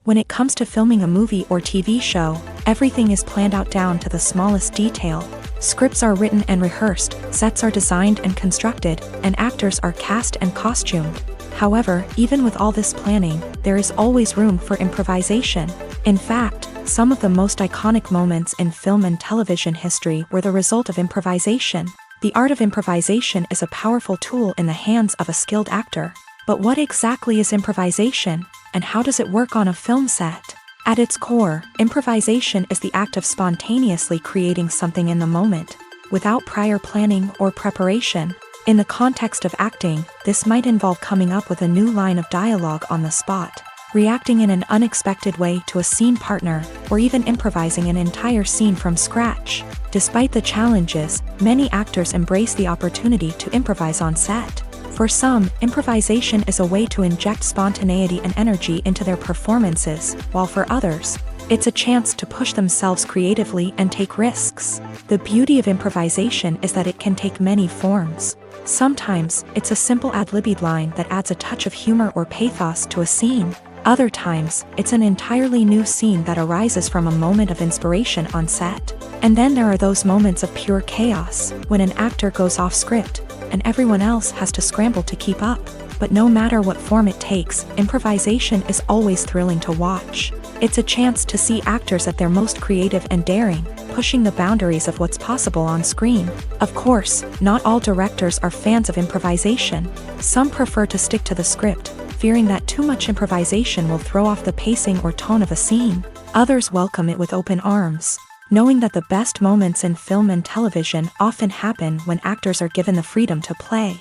When it comes to filming a movie or TV show, everything is planned out down to the smallest detail. Scripts are written and rehearsed, sets are designed and constructed, and actors are cast and costumed. However, even with all this planning, there is always room for improvisation. In fact, some of the most iconic moments in film and television history were the result of improvisation. The art of improvisation is a powerful tool in the hands of a skilled actor. But what exactly is improvisation, and how does it work on a film set? At its core, improvisation is the act of spontaneously creating something in the moment, without prior planning or preparation. In the context of acting, this might involve coming up with a new line of dialogue on the spot, reacting in an unexpected way to a scene partner, or even improvising an entire scene from scratch. Despite the challenges, many actors embrace the opportunity to improvise on set. For some, improvisation is a way to inject spontaneity and energy into their performances, while for others, it's a chance to push themselves creatively and take risks. The beauty of improvisation is that it can take many forms. Sometimes, it's a simple ad-libbed line that adds a touch of humor or pathos to a scene. Other times, it's an entirely new scene that arises from a moment of inspiration on set. And then there are those moments of pure chaos, when an actor goes off script, and everyone else has to scramble to keep up. But no matter what form it takes, improvisation is always thrilling to watch. It's a chance to see actors at their most creative and daring, pushing the boundaries of what's possible on screen. Of course, not all directors are fans of improvisation. Some prefer to stick to the script, fearing that too much improvisation will throw off the pacing or tone of a scene. Others welcome it with open arms, knowing that the best moments in film and television often happen when actors are given the freedom to play.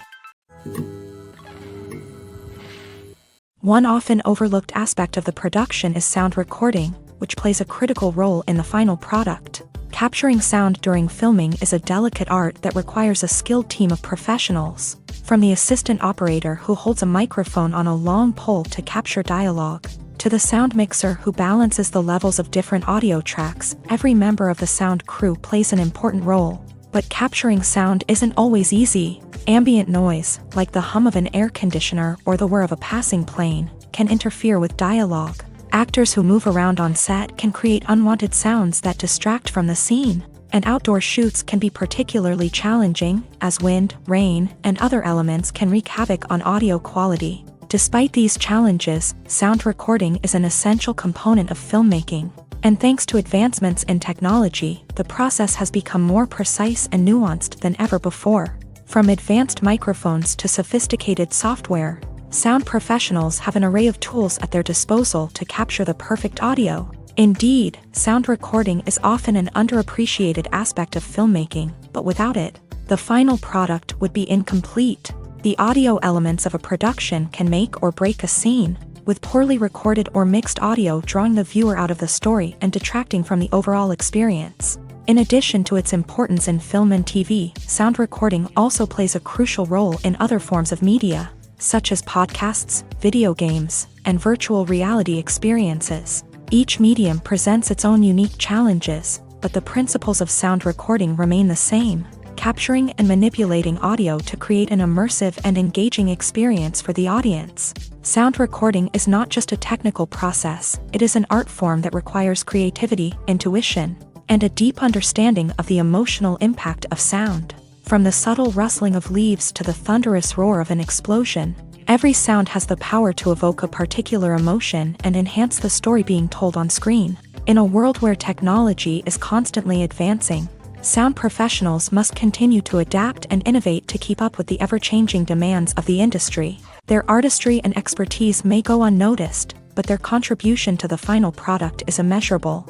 One often overlooked aspect of the production is sound recording, which plays a critical role in the final product. Capturing sound during filming is a delicate art that requires a skilled team of professionals. From the assistant operator who holds a microphone on a long pole to capture dialogue, To the sound mixer who balances the levels of different audio tracks, every member of the sound crew plays an important role. But capturing sound isn't always easy. Ambient noise, like the hum of an air conditioner or the whir of a passing plane, can interfere with dialogue. Actors who move around on set can create unwanted sounds that distract from the scene. And outdoor shoots can be particularly challenging, as wind, rain, and other elements can wreak havoc on audio quality. Despite these challenges, sound recording is an essential component of filmmaking. And thanks to advancements in technology, the process has become more precise and nuanced than ever before. From advanced microphones to sophisticated software, sound professionals have an array of tools at their disposal to capture the perfect audio. Indeed, sound recording is often an underappreciated aspect of filmmaking, but without it, the final product would be incomplete. The audio elements of a production can make or break a scene, with poorly recorded or mixed audio drawing the viewer out of the story and detracting from the overall experience. In addition to its importance in film and TV, sound recording also plays a crucial role in other forms of media, such as podcasts, video games, and virtual reality experiences. Each medium presents its own unique challenges, but the principles of sound recording remain the same: capturing and manipulating audio to create an immersive and engaging experience for the audience. Sound recording is not just a technical process, it is an art form that requires creativity, intuition, and a deep understanding of the emotional impact of sound. From the subtle rustling of leaves to the thunderous roar of an explosion, every sound has the power to evoke a particular emotion and enhance the story being told on screen. In a world where technology is constantly advancing, sound professionals must continue to adapt and innovate to keep up with the ever-changing demands of the industry. Their artistry and expertise may go unnoticed, but their contribution to the final product is immeasurable.